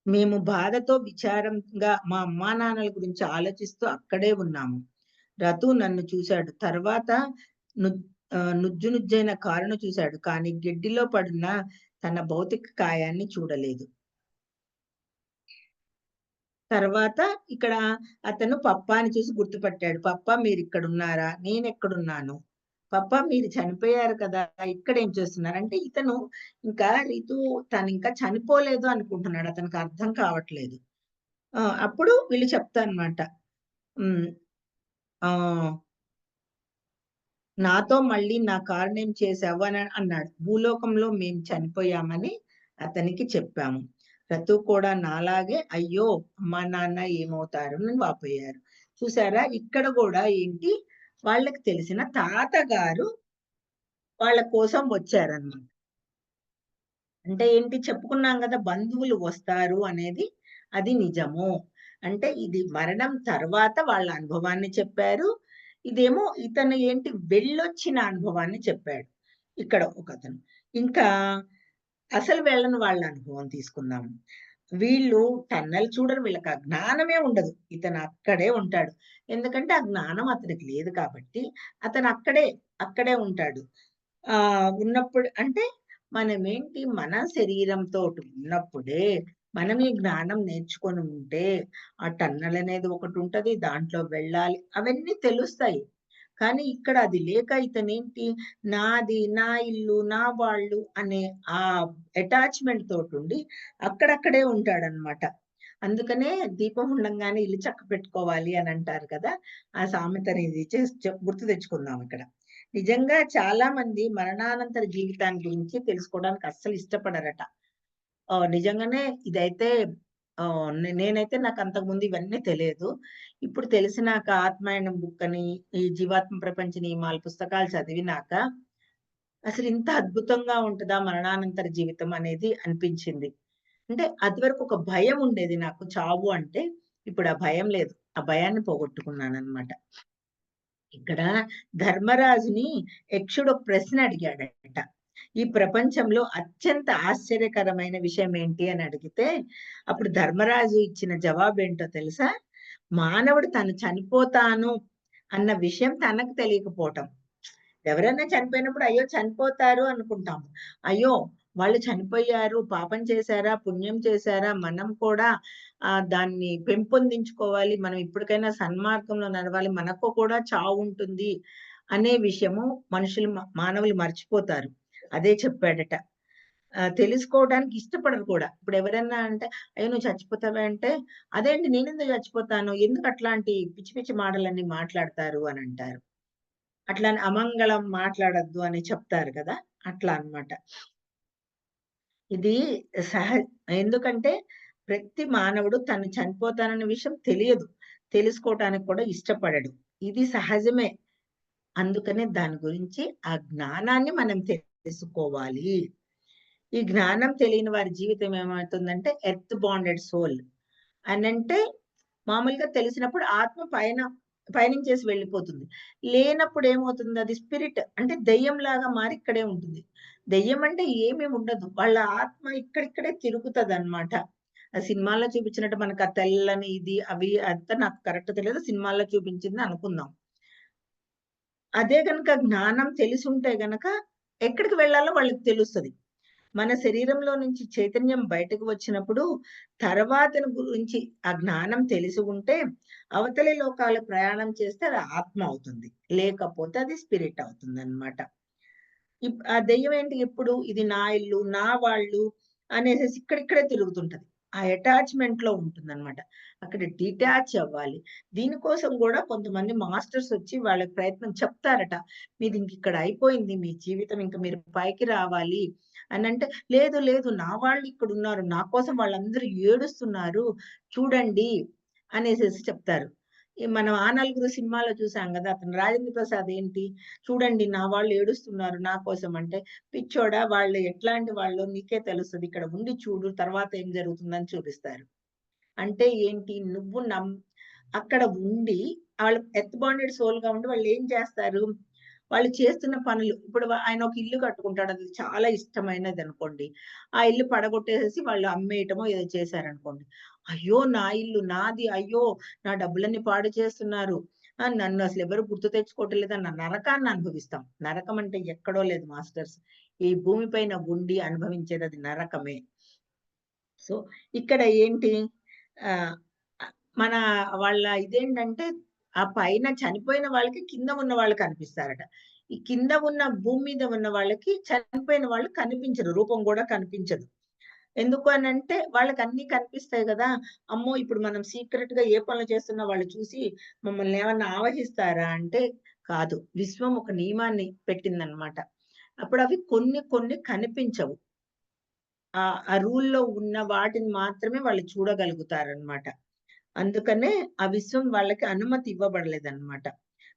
మేము బాధతో, విచారంగా మా అమ్మానాన్నల గురించి ఆలోచిస్తూ అక్కడే ఉన్నాము. రతు నన్ను చూశాడు. తర్వాత ను నుజ్జునుజ్జైన కారును చూశాడు. కానీ గెడ్డిలో పడున్న తన భౌతిక కాయాన్ని చూడలేదు. తర్వాత ఇక్కడ అతను పప్పాని చూసి గుర్తుపట్టాడు. "పప్పా మీరిక్కడున్నారా? నేనెక్కడున్నాను? పప్పా మీరు చనిపోయారు కదా! ఇక్కడేం చేస్తున్నారు?" అంటే ఇతను ఇంకా రితు తనింకా చనిపోలేదు అనుకుంటున్నాడు. అతనికి అర్థం కావట్లేదు. అప్పుడు వీళ్ళు చెప్తారనమాట. హ్మ్. ఆహ్, నాతో మళ్ళీ నా కారునేం చేశావు అని అన్నాడు. భూలోకంలో మేము చనిపోయామని అతనికి చెప్పాము. రతు కూడా నాలాగే అయ్యో! అమ్మా, నాన్న ఏమవుతారు అని వాపోయారు. చూసారా? ఇక్కడ గూడా ఏంటి వాళ్ళకి తెలిసిన తాతగారు వాళ్ళ కోసం వచ్చారన్నమాట. అంటే ఏంటి చెప్పుకున్నాం గదా! బంధువులు వస్తారు అనేది అది నిజము. అంటే ఇది మరణం తర్వాత వాళ్ళ అనుభవాన్ని చెప్పారు. ఇదేమో ఇతను ఏంటి వెళ్ళొచ్చిన అనుభవాన్ని చెప్పాడు. ఇక్కడ ఒకతను. ఇంకా అసలు వెళ్ళని వాళ్ళ అనుభవం తీసుకుందాం. వీళ్ళు టన్నెల్ చూడరు. వీళ్ళకి ఆ జ్ఞానమే ఉండదు. ఇతను అక్కడే ఉంటాడు. ఎందుకంటే ఆ జ్ఞానం అతనికి లేదు కాబట్టి అతను అక్కడే ఉంటాడు. ఉన్నప్పుడు అంటే మనమేంటి మన శరీరంతోటి ఉన్నప్పుడే మనం ఈ జ్ఞానం నేర్చుకొని ఉంటే ఆ టన్నెల్ అనేది ఒకటుంటది. దాంట్లో వెళ్ళాలి. అవన్నీ తెలుస్తాయి. కానీ ఇక్కడ అది లేక ఇతనేంటి నాది, నా ఇల్లు, నా వాళ్ళు అనే ఆ అటాచ్‌మెంట్ తోటుండి అక్కడక్కడే ఉంటాడనమాట. అందుకనే దీపం ఉండంగానే ఇల్లు చక్కబెట్టుకోవాలి అని అంటారు కదా! ఆ సామెతని ఇది చేస్ చె గుర్తు తెచ్చుకుందాం ఇక్కడ. నిజంగా చాలా మంది మరణానంతర జీవితాన్ని గురించి తెలుసుకోవడానికి అస్సలు ఇష్టపడరట. నిజంగానే ఇదైతే నేనైతే నాకు అంతకుముందు ఇవన్నీ తెలియదు. ఇప్పుడు తెలిసినాక ఆత్మాయణం బుక్ అని, ఈ జీవాత్మ ప్రపంచ నియమాలు పుస్తకాలు చదివినాక అసలు ఇంత అద్భుతంగా ఉంటదా మరణానంతర జీవితం అనేది అనిపించింది. అంటే అదివరకు ఒక భయం ఉండేది నాకు చావు అంటే. ఇప్పుడు ఆ భయం లేదు. ఆ భయాన్ని పోగొట్టుకున్నాననమాట. ఇక్కడ ధర్మరాజుని యక్షుడు ఒక ప్రశ్న అడిగాడట. ఈ ప్రపంచంలో అత్యంత ఆశ్చర్యకరమైన విషయం ఏంటి అని అడిగితే, అప్పుడు ధర్మరాజు ఇచ్చిన జవాబేంటో తెలుసా? మానవుడు తను చనిపోతాను అన్న విషయం తనకు తెలియకపోవటం. ఎవరైనా చనిపోయినప్పుడు అయ్యో! చనిపోతారు అనుకుంటాము. అయ్యో! వాళ్ళు చనిపోయారు, పాపం చేశారా? పుణ్యం చేశారా? మనం కూడా దాన్ని పెంపొందించుకోవాలి. మనం ఇప్పటికైనా సన్మార్గంలో నడవాలి. మనకు కూడా చావుంటుంది అనే విషయము మనుషులు మానవులు మర్చిపోతారు. అదే చెప్పాడట. తెలుసుకోవడానికి ఇష్టపడరు కూడా. ఇప్పుడు ఎవరన్నా అంటే, "అయ్యో! నువ్వు చచ్చిపోతావా?" అంటే, "అదేంటి నేనెందుకు చచ్చిపోతాను? ఎందుకు అట్లాంటి పిచ్చి పిచ్చి మాటలన్నీ మాట్లాడతారు" అనంటారు. అట్లని అమంగళం మాట్లాడొద్దు అని చెప్తారు కదా! అట్లా అన్నమాట. ఇది సహ ఎందుకంటే ప్రతి మానవుడు తను చనిపోతానన్న విషయం తెలియదు. తెలుసుకోవటానికి కూడా ఇష్టపడడు. ఇది సహజమే. అందుకనే దాని గురించి ఆ జ్ఞానాన్ని మనం తెలుసుకోవాలి. ఈ జ్ఞానం తెలియని వారి జీవితం ఏమవుతుందంటే ఎర్త్ బాండెడ్ సోల్ అనంటే మామూలుగా తెలిసినప్పుడు ఆత్మ పయనించేసి వెళ్ళిపోతుంది. లేనప్పుడు ఏమవుతుంది అది స్పిరిట్ అంటే దెయ్యంలాగా మారి ఇక్కడే ఉంటుంది. దెయ్యం అంటే ఏమి ఉండదు. వాళ్ళ ఆత్మ ఇక్కడిక్కడే తిరుగుతదనమాట. ఆ సినిమాల్లో చూపించినట్టు మనకు ఆ తెల్లని ఇది అవి అంతా నాకు కరెక్ట్ తెలీదు. సినిమాల్లో చూపించింది అనుకుందాం. అదే గనుక జ్ఞానం తెలిసుంటే గనక ఎక్కడికి వెళ్ళాలో వాళ్ళకి తెలుస్తది. మన శరీరంలో నుంచి చైతన్యం బయటకు వచ్చినప్పుడు తర్వాతన గురించి ఆ జ్ఞానం తెలిసి ఉంటే అవతలి లోకాలకు ప్రయాణం చేస్తే అది ఆత్మ అవుతుంది. లేకపోతే అది స్పిరిట్ అవుతుందన్నమాట. ఆ దెయ్యం ఏంటి ఎప్పుడు ఇది నా ఇల్లు, నా వాళ్ళు అనేసేసి ఇక్కడిక్కడే తిరుగుతుంటది. ఆ అటాచ్‌మెంట్‌లో ఉంటుందన్నమాట. అక్కడ డిటాచ్ అవ్వాలి. దీనికోసం గూడా కొంతమంది మాస్టర్స్ వచ్చి వాళ్ళకి ప్రయత్నం చెప్తారట. మీది ఇంకిక్కడ అయిపోయింది. మీ జీవితం ఇంక మీరు పైకి రావాలి అనంటే, లేదు లేదు నా వాళ్ళు ఇక్కడున్నారు. నా కోసం వాళ్ళందరూ ఏడుస్తున్నారు. చూడండి అనేసేసి చెప్తారు. మనం 'ఆ నలుగురు' సినిమాలో చూసాం గదా! అతను రాజేంద్ర ప్రసాద్ ఏంటి చూడండి నా వాళ్ళు ఏడుస్తున్నారు నా కోసం అంటే, పిచ్చోడా వాళ్ళు ఎట్లాంటి వాళ్ళో నీకే తెలుస్తది. ఇక్కడ ఉండి చూడు తర్వాత ఏం జరుగుతుందని చూపిస్తారు. అంటే ఏంటి నువ్వు అక్కడ ఉండి వాళ్ళు ఎర్త్ బాండెడ్ సోల్‌గా ఉండి వాళ్ళేం చేస్తారు? వాళ్ళు చేస్తున్న పనులు ఇప్పుడు ఆయన ఒక ఇల్లు కట్టుకుంటాడు. అది చాలా ఇష్టమైనదనుకోండి. ఆ ఇల్లు పడగొట్టేసేసి వాళ్ళు అమ్మేయటమో ఏదో చేశారనుకోండి. అయ్యో! నా ఇల్లు నాది. అయ్యో! నా డబ్బులన్నీ పాడు చేస్తున్నారు. నన్ను అసలెవరు గుర్తు తెచ్చుకోవటం లేదన్న నరకాన్ని అనుభవిస్తాం. నరకం అంటే ఎక్కడో లేదు మాస్టర్స్. ఈ భూమి పైన ఉండి అనుభవించేదది నరకమే. సో, ఇక్కడ ఏంటి ఆహ్, ఆహ్, మన వాళ్ళ ఇదేంటంటే, ఆ పైన చనిపోయిన వాళ్ళకి కింద ఉన్న వాళ్ళు కనిపిస్తారట. ఈ కింద ఉన్న భూమి మీద ఉన్న వాళ్ళకి చనిపోయిన వాళ్ళు కనిపించరు. రూపం గూడా కనిపించదు. ఎందుకు అనంటే వాళ్ళకన్నీ కనిపిస్తాయి గదా! అమ్మో! ఇప్పుడు మనం సీక్రెట్‌గా ఏ పనులు చేస్తున్నా వాళ్ళు చూసి మమ్మల్ని ఏమన్నా ఆవహిస్తారా అంటే కాదు. విశ్వం ఒక నియమాన్ని పెట్టిందనమాట. అప్పుడవి కొన్ని కొన్ని కనిపించవు. ఆ రూల్‌లో ఉన్న వాటిని మాత్రమే వాళ్ళు చూడగలుగుతారనమాట. అందుకనే ఆ విశ్వం వాళ్ళకి అనుమతి ఇవ్వబడలేదన్నమాట.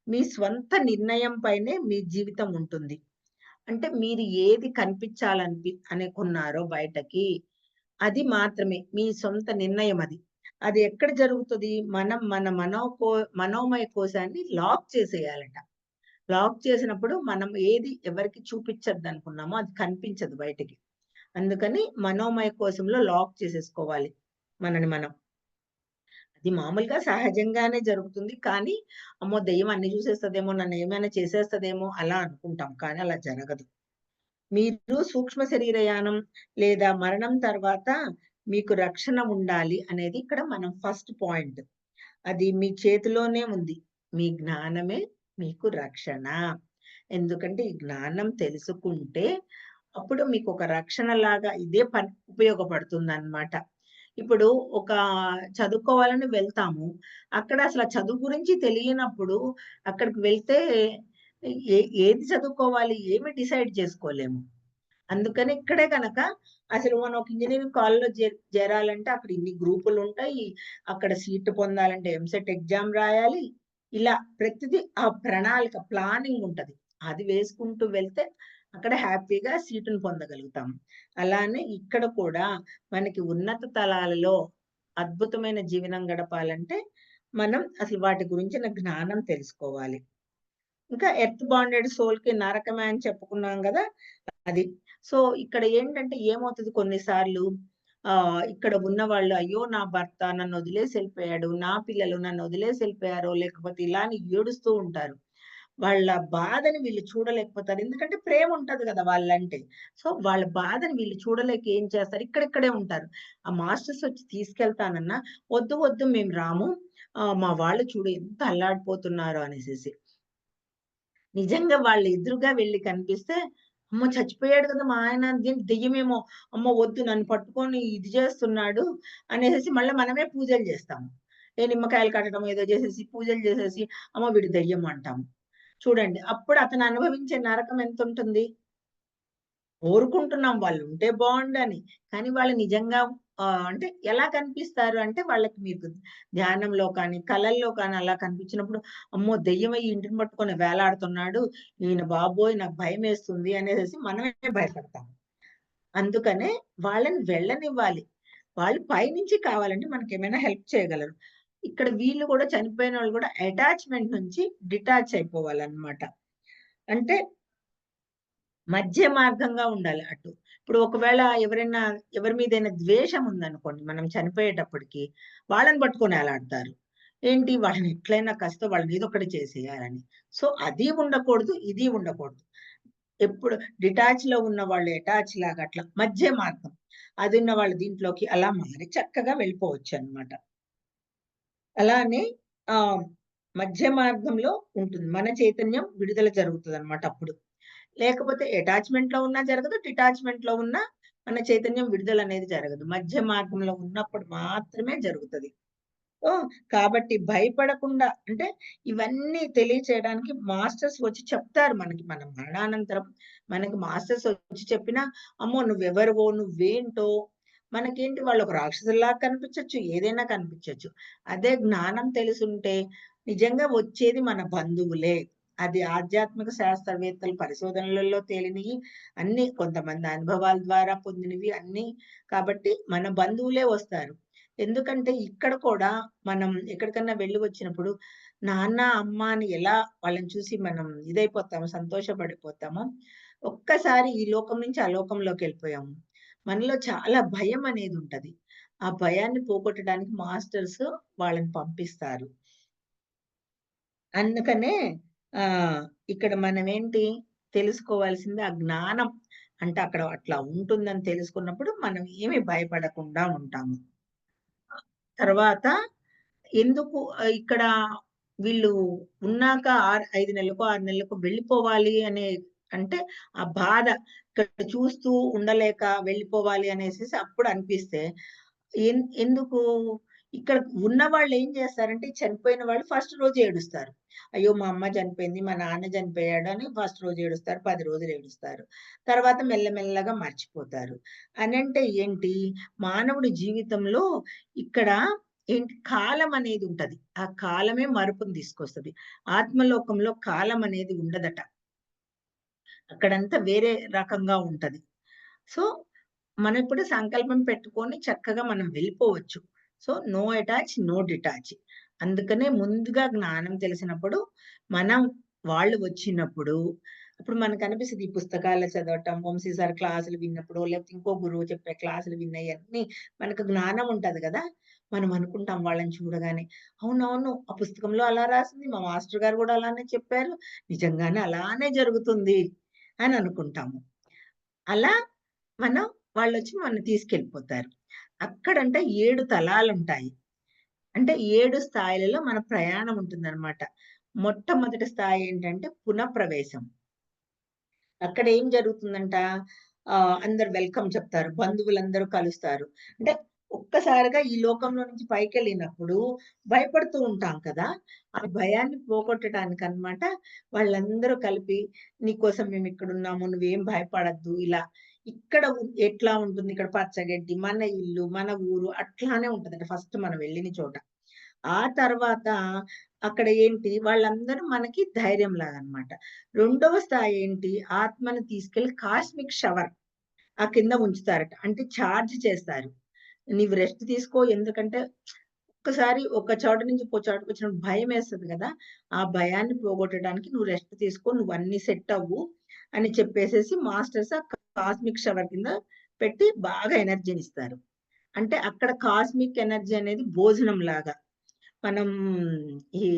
మీ స్వంత నిర్ణయం పైనే మీ జీవితం ఉంటుంది. అంటే మీరు ఏది అనుకున్నారో బయటకి, అది మాత్రమే మీ సొంత నిర్ణయం అది. అది ఎక్కడ జరుగుతది? మనం మన మనోమయ కోశాన్ని లాక్ చేసేయాలట. లాక్ చేసినప్పుడు మనం ఏది ఎవరికీ చూపిచ్చద్దనుకున్నామో అది కనిపించదు బయటికి. అందుకని మనోమయ కోశంలో లాక్ చేసేసుకోవాలి. మనని మనం. అది మామూలుగా సహజంగానే జరుగుతుంది. కానీ, అమ్మో! దెయ్యం అన్ని చూసేస్తదేమో, నన్నేమైనా చేసేస్తదేమో అలా అనుకుంటాం. కానీ అలా జరగదు. మీరు సూక్ష్మ శరీరయానం లేదా మరణం తర్వాత మీకు రక్షణ ఉండాలి అనేది ఇక్కడ మనం ఫస్ట్ పాయింట్. అది మీ చేతిలోనే ఉంది. మీ జ్ఞానమే మీకు రక్షణ. ఎందుకంటే ఈ జ్ఞానం తెలుసుకుంటే అప్పుడు మీకొక రక్షణలాగా ఇదే ఉపయోగపడుతుందనమాట. ఇప్పుడు ఒక చదువుకోవాలని వెళ్తాము. అక్కడ అసల చదువు గురించి తెలియనప్పుడు అక్కడికి వెళ్తే ఏది చదువుకోవాలి? ఏమి డిసైడ్ చేసుకోలేము. అందుకని ఇక్కడే గనక అసలు మనం ఒక ఇంజినీరింగ్ కాలేజ్‌లో చేరాలంటే అక్కడ ఇన్ని గ్రూపులుంటాయి. అక్కడ సీట్ పొందాలంటే ఎంసెట్ ఎగ్జామ్ రాయాలి. ఇలా ప్రతిదీ ఆ ప్రణాళిక ప్లానింగ్ ఉంటది. అది వేసుకుంటూ వెళ్తే అక్కడ హ్యాపీగా సీటుని పొందగలుగుతాం. అలానే ఇక్కడ కూడా మనకి ఉన్నత తలాలలో అద్భుతమైన జీవనం గడపాలంటే మనం అసలు వాటి గురించిన జ్ఞానం తెలుసుకోవాలి. ఇంకా ఎర్త్ బాండెడ్ సోల్‌కి నరకమే అని చెప్పుకున్నాం గదా! అది. సో, ఇక్కడ ఏంటంటే ఏమవుతది కొన్ని సార్లు ఇక్కడ ఉన్నవాళ్ళు అయ్యో! నా భర్త నన్నొదిలేసి ఎళ్ళిపోయాడు. నా పిల్లలు నన్నొదిలేసి ఎళ్ళిపోయారు. లేకపోతే ఇలా అని ఏడుస్తూ ఉంటారు. వాళ్ళ బాధని వీళ్ళు చూడలేకపోతారు. ఎందుకంటే ప్రేముంటది గదా! వాళ్ళంటే. సో, వాళ్ళ బాధని వీళ్ళు చూడలేక ఏం చేస్తారు, ఇక్కడిక్కడే ఉంటారు. ఆ మాస్టర్స్ వచ్చి తీసుకెళ్తానన్నా, "వద్దు, వద్దు మేము రాము. మా వాళ్ళు చూడు ఎంత అల్లాడిపోతున్నారో" అనేసేసి. నిజంగా వాళ్ళు ఎదురుగా వెళ్లి కనిపిస్తే, అమ్మో! చచ్చిపోయాడు కదా! మా ఆయన దెయ్యమేమో, అమ్మో! వద్దు నన్ను పట్టుకొని ఇది చేస్తున్నాడు అనేసేసి మళ్ళా మనమే పూజలు చేస్తాము. నిమ్మకాయలు కట్టడం ఏదో చేసేసి, పూజలు చేసేసి, అమ్మో! వీడు దెయ్యం అంటాము. చూడండి అప్పుడు అతను అనుభవించే నరకం ఎంతుంటుంది? కోరుకుంటున్నాం వాళ్ళుంటే బావుండని. కానీ వాళ్ళు నిజంగా అంటే ఎలా కనిపిస్తారు అంటే వాళ్ళకి మీకు ధ్యానంలో కానీ, కలల్లో కానీ అలా కనిపించినప్పుడు, అమ్మో! దెయ్యమై ఇంటిని పట్టుకొని వేలాడుతున్నాడు. ఈయన బాబోయ్! నాకు భయమేస్తుంది అనేసేసి మనమే భయపడతాం. అందుకనే వాళ్ళని వెళ్ళనివ్వాలి. వాళ్ళు పైనుంచి కావాలంటే మనకేమైనా హెల్ప్ చేయగలరు. ఇక్కడ వీళ్ళు కూడా చనిపోయినోళ్ళు కూడా అటాచ్‌మెంట్ నుంచి డిటాచ్ అయిపోవాలన్నమాట. అంటే మధ్య మార్గంగా ఉండాలి అటు. ఇప్పుడు ఒకవేళ ఎవరి మీదైనా ద్వేషం ఉందనుకోండి మనం చనిపోయేటప్పటికి, వాళ్ళని పట్టుకొని ఎలాడతారు. ఏంటి వాళ్ళని ఎట్లైనా కష్టం వాళ్ళని ఏదో ఒకటి చేసేయాలని. సో, అది ఉండకూడదు, ఇది ఉండకూడదు. ఎప్పుడు డిటాచ్‌లో ఉన్న వాళ్ళు అటాచ్ లాగా అట్లా మధ్య మార్గం. అదున్న వాళ్ళు దీంట్లోకి అలా మారి చక్కగా వెళ్ళిపోవచ్చనమాట. అలానే ఆహ్, మధ్య మార్గంలో ఉంటుంది. మన చైతన్యం విడుదల జరుగుతదనమాట అప్పుడు. లేకపోతే అటాచ్‌మెంట్‌లో ఉన్నా జరగదు. డిటాచ్‌మెంట్‌లో ఉన్నా మన చైతన్యం విడుదలనేది జరగదు. మధ్య మార్గంలో ఉన్నప్పుడు మాత్రమే జరుగుతది. కాబట్టి భయపడకుండా అంటే ఇవన్నీ తెలియచేయడానికి మాస్టర్స్ వచ్చి చెప్తారు మనకి. మన మరణానంతరం మనకి మాస్టర్స్ వచ్చి చెప్పినా, అమ్మో! నువ్వెవరివో, నువ్వేంటో మనకేంటి వాళ్ళొక రాక్షసుల్లాగా కనిపించొచ్చు. ఏదైనా కనిపించొచ్చు. అదే జ్ఞానం తెలిసుంటే నిజంగా వచ్చేది మన బంధువులే. అది ఆధ్యాత్మిక శాస్త్రవేత్తలు పరిశోధనలలో తేలినయి. అన్నీ కొంతమంది అనుభవాల ద్వారా పొందినవి అన్నీ. కాబట్టి మన బంధువులే వస్తారు. ఎందుకంటే ఇక్కడ కూడా మనం ఎక్కడికన్నా వెళ్లి వచ్చినప్పుడు నాన్న, అమ్మ అని ఎలా వాళ్ళని చూసి మనం ఇదైపోతామో, సంతోషపడిపోతామో, ఒక్కసారి ఈ లోకం నుంచి ఆ లోకంలోకెళ్ళిపోయాము. మనలో చాలా భయం అనేదుంటది. ఆ భయాన్ని పోగొట్టడానికి మాస్టర్స్ వాళ్ళని పంపిస్తారు. అందుకనే ఇక్కడ మనమేంటి తెలుసుకోవాల్సింది ఆ జ్ఞానం. అంటే అక్కడ అట్లా ఉంటుందని తెలుసుకున్నప్పుడు మనం ఏమి భయపడకుండా ఉంటాము. తర్వాత ఎందుకు ఇక్కడ వీళ్ళు ఉన్నాక 5 నెలలకో, 6 నెలలకో వెళ్ళిపోవాలి అనే అంటే ఆ బాధ ఇక్కడ చూస్తూ ఉండలేక వెళ్ళిపోవాలి అనేసేసి అప్పుడు అనిపిస్తే, ఎందుకు ఇక్కడ ఉన్నవాళ్ళు ఏం చేస్తారంటే చనిపోయిన వాళ్ళు ఫస్ట్ రోజు ఏడుస్తారు. అయ్యో! మా అమ్మ చనిపోయింది, మా నాన్న చనిపోయాడు అని ఫస్ట్ రోజు ఏడుస్తారు. 10 రోజులు ఏడుస్తారు. తర్వాత మెల్లమెల్లగా మర్చిపోతారు. అనంటే ఏంటి మానవుడి జీవితంలో ఇక్కడ ఏంటి కాలం అనేది ఉంటది. ఆ కాలమే మరుపుని తీసుకొస్తది. ఆత్మలోకంలో కాలం అనేది ఉండదట. అక్కడంతా వేరే రకంగా ఉంటది. సో, మనం ఇప్పుడు సంకల్పం పెట్టుకొని చక్కగా మనం వెళ్ళిపోవచ్చు. So, no attach, no detach. అందుకనే ముందుగా జ్ఞానం తెలిసినప్పుడు మనం వాళ్ళు వచ్చినప్పుడు, అప్పుడు మనకనిపిస్తది ఈ పుస్తకాల్లో చదవటం, వంశీ సార్ క్లాసులు విన్నప్పుడో, లేకపోతే ఇంకో గురువు చెప్పే క్లాసులు విన్నయన్నీ మనకు జ్ఞానం ఉంటది గదా! మనం అనుకుంటాం వాళ్ళని చూడగానే, అవునవును. ఆ పుస్తకంలో అలా రాసింది. మా మాస్టర్ గారు గూడా అలానే చెప్పారు. నిజంగానే అలానే జరుగుతుంది అని అనుకుంటాము. అలా మనం వాళ్ళొచ్చి మనల్ని తీసుకెళ్ళిపోతారు. అక్కడంటే 7 తలాలుంటాయి. అంటే 7 స్థాయిలలో మన ప్రయాణం ఉంటుందనమాట. మొట్టమొదటి స్థాయి ఏంటంటే పునఃప్రవేశం. అక్కడ ఏం జరుగుతుందంట, అందరు వెల్కమ్ చెప్తారు. బంధువులందరూ కలుస్తారు. అంటే ఒక్కసారిగా ఈ లోకంలో నుంచి పైకెళ్ళినప్పుడు భయపడుతూ ఉంటాం కదా! ఆ భయాన్ని పోగొట్టడానికనమాట వాళ్ళందరూ కలిపి నీకోసం మేమిక్కడున్నాము. నువ్వేం భయపడొద్దు ఇలా. ఇక్కడ ఎట్లా ఉంటుంది, ఇక్కడ పచ్చగడ్డి, మన ఇల్లు, మన ఊరు అట్లానే ఉంటదట ఫస్ట్ మనం వెళ్ళిన చోట. ఆ తర్వాత అక్కడ ఏంటి వాళ్ళందరూ మనకి ధైర్యంలాగనమాట. రెండవ స్థాయి ఏంటి ఆత్మని తీసుకెళ్ళి కాస్మిక్ షవర్ ఆ కింద ఉంచుతారట. అంటే చార్జ్ చేస్తారు. నీవు రెస్ట్ తీసుకో ఎందుకంటే ఒక్కసారి ఒక చోట నుంచి ఇంకో చోటకొచ్చినప్పుడు భయమేస్తది గదా! ఆ భయాన్ని పోగొట్టడానికి నువ్వు రెస్ట్ తీసుకో. నువ్వన్నీ సెట్ అవ్వు అని చెప్పేసేసి మాస్టర్స్ ఆ కాస్మిక్ షవర్ కింద పెట్టి బాగా ఎనర్జీనిస్తారు. అంటే అక్కడ కాస్మిక్ ఎనర్జీ అనేది భోజనం లాగా. మనం ఈ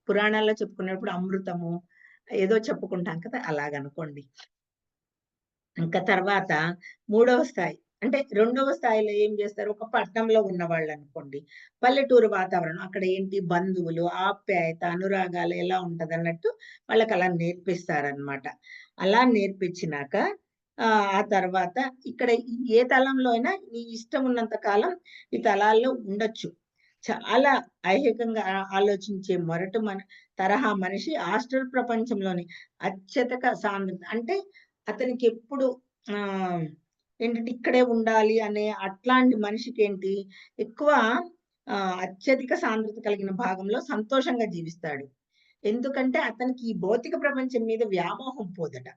పురాణాల్లో చెప్పుకున్నప్పుడు అమృతము ఏదో చెప్పుకుంటాం కదా! అలాగనుకోండి. ఇంకా తర్వాత మూడవ స్థాయి. అంటే రెండవ స్థాయిలో ఏం జేస్తారు, ఒక పట్నంలో ఉన్నవాళ్ళనుకోండి. పల్లెటూరు వాతావరణం. అక్కడ ఏంటి బంధువులు, ఆప్యాయత, అనురాగాలు ఎలా ఉంటదన్నట్టు వాళ్ళకలా నేర్పిస్తారనమాట. అలా నేర్పించినాక ఆ తర్వాత ఇక్కడ ఏ తలంలో అయినా నీ ఇష్టం ఉన్నంత కాలం ఈ తలాల్లో ఉండొచ్చు. చాలా ఐహికంగా ఆలోచించే మొరటు తరహా మనిషి ఆస్ట్రల్ ప్రపంచంలోని అత్యధిక సాంద్రత అంటే అతనికెప్పుడు ఆహ్, ఏంటంటే ఇక్కడే ఉండాలి అనే అట్లాంటి మనిషికేంటి ఎక్కువ అత్యధిక సాంద్రత కలిగిన భాగంలో సంతోషంగా జీవిస్తాడు. ఎందుకంటే అతనికి ఈ భౌతిక ప్రపంచం మీద వ్యామోహం పోదట.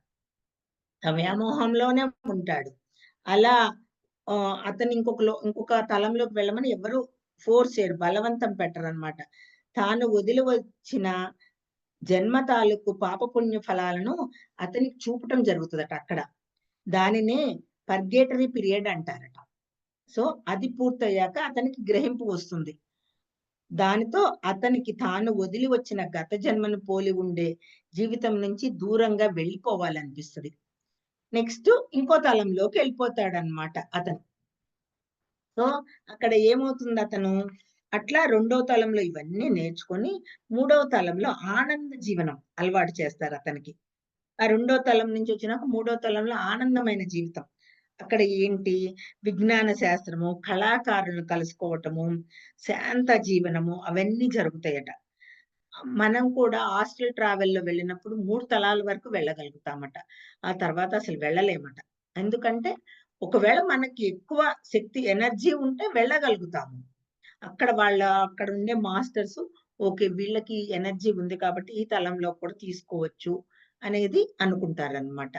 ఆ వ్యామోహంలోనే ఉంటాడు. అలా అతన్ని ఇంకొక తలంలోకి వెళ్ళమని ఎవరు ఫోర్స్ చేయరు. బలవంతం పెట్టరనమాట. తాను వదిలి వచ్చిన జన్మ తాలూకు పాపపుణ్య ఫలాలను అతనికి చూపటం జరుగుతదట అక్కడ. దానినే పర్గేటరీ పీరియడ్ అంటారట. సో, అది పూర్తయ్యాక అతనికి గ్రహింపు వస్తుంది. దానితో అతనికి తాను వదిలి వచ్చిన గత జన్మను పోలి ఉండే జీవితం నుంచి దూరంగా వెళ్ళిపోవాలనిపిస్తది. నెక్స్ట్ ఇంకో తలంలోకి వెళ్ళిపోతాడన్నమాట అతను. సో, అక్కడ ఏమవుతుందతను, అట్లా రెండో తలంలో ఇవన్నీ నేర్చుకొని, మూడవ తలంలో ఆనంద జీవనం అలవాటు చేస్తారతనికి. ఆ రెండో తలం నుంచి వచ్చినాక మూడో తలంలో ఆనందమైన జీవితం. అక్కడ ఏంటి విజ్ఞాన శాస్త్రము, కళాకారులను కలుసుకోవటము, శాంత జీవనము అవన్నీ జరుగుతాయట. మనం కూడా హాస్టల్ ట్రావెల్‌లో వెళ్ళినప్పుడు 3 తలాల వరకు వెళ్ళగలుగుతామట. ఆ తర్వాత అసలు వెళ్ళలేమట. ఎందుకంటే ఒకవేళ మనకి ఎక్కువ శక్తి, ఎనర్జీ ఉంటే వెళ్ళగలుగుతాము. అక్కడుండే మాస్టర్స్ ఓకే. వీళ్ళకి ఎనర్జీ ఉంది కాబట్టి ఈ తలంలో కూడా తీసుకోవచ్చు అనేది అనుకుంటారనమాట.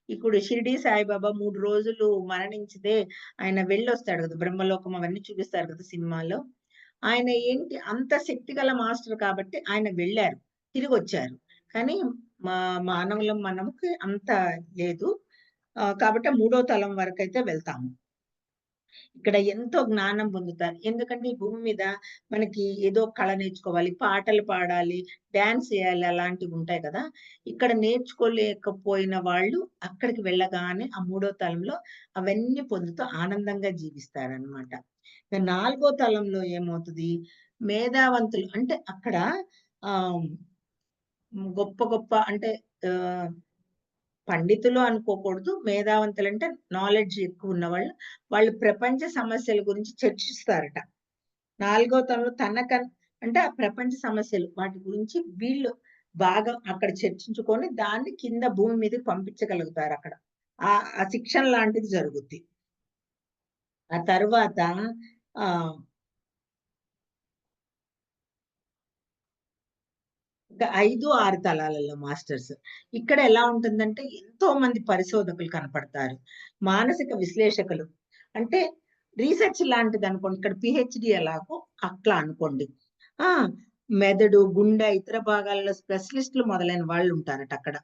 ఇప్పుడు షిరిడి సాయిబాబా 3 రోజులు మరణించితే ఆయన వెళ్ళొస్తాడు కదా! బ్రహ్మలోకం అవన్నీ చూపిస్తారు కదా సినిమాలో. ఆయన ఏంటి అంత శక్తిగల మాస్టర్ కాబట్టి ఆయన వెళ్లారు. తిరిగొచ్చారు. కానీ మా మానవులం మనముకి అంత లేదు. కాబట్టి మూడో తలం వరకైతే వెళ్తాము. ఇక్కడ ఎంతో జ్ఞానం పొందుతారు. ఎందుకంటే ఈ భూమి మీద మనకి ఏదో కళ నేర్చుకోవాలి, పాటలు పాడాలి, డాన్స్ చేయాలి అలాంటివుంటాయి కదా! ఇక్కడ నేర్చుకోలేకపోయిన వాళ్ళు అక్కడికి వెళ్ళగానే ఆ మూడో తలంలో అవన్నీ పొందుతూ ఆనందంగా జీవిస్తారనమాట. ఇక నాలుగో తలంలో ఏమవుతది, మేధావంతులు అంటే అక్కడ ఆహ్, గొప్ప గొప్ప అంటే ఆహ్, పండితులు అనుకోకూడదు. మేధావంతులంటే నాలెడ్జ్ ఎక్కువున్నవాళ్ళు. వాళ్ళు ప్రపంచ సమస్యల గురించి చర్చిస్తారట. నాలుగో తరంలో అంటే ఆ ప్రపంచ సమస్యలు వాటి గురించి వీళ్ళు బాగా అక్కడ చర్చించుకొని దాన్ని కింద భూమి మీదకి పంపించగలుగుతారక్కడ. ఆ శిక్షణ లాంటిది జరుగుద్ది. ఆ తరువాత ఆహ్, ఇంకా 5, 6 తలాలలో మాస్టర్స్. ఇక్కడ ఎలా ఉంటుందంటే ఎంతో మంది పరిశోధకులు కనపడతారు. మానసిక విశ్లేషకులు. అంటే రీసెర్చ్ లాంటిదనుకోండి. ఇక్కడ పీహెచ్‌డీ ఎలాగో అట్లా అనుకోండి. ఆ! మెదడు, గుండె, ఇతర భాగాలలో స్పెషలిస్టులు మొదలైన వాళ్ళుంటారట అక్కడ.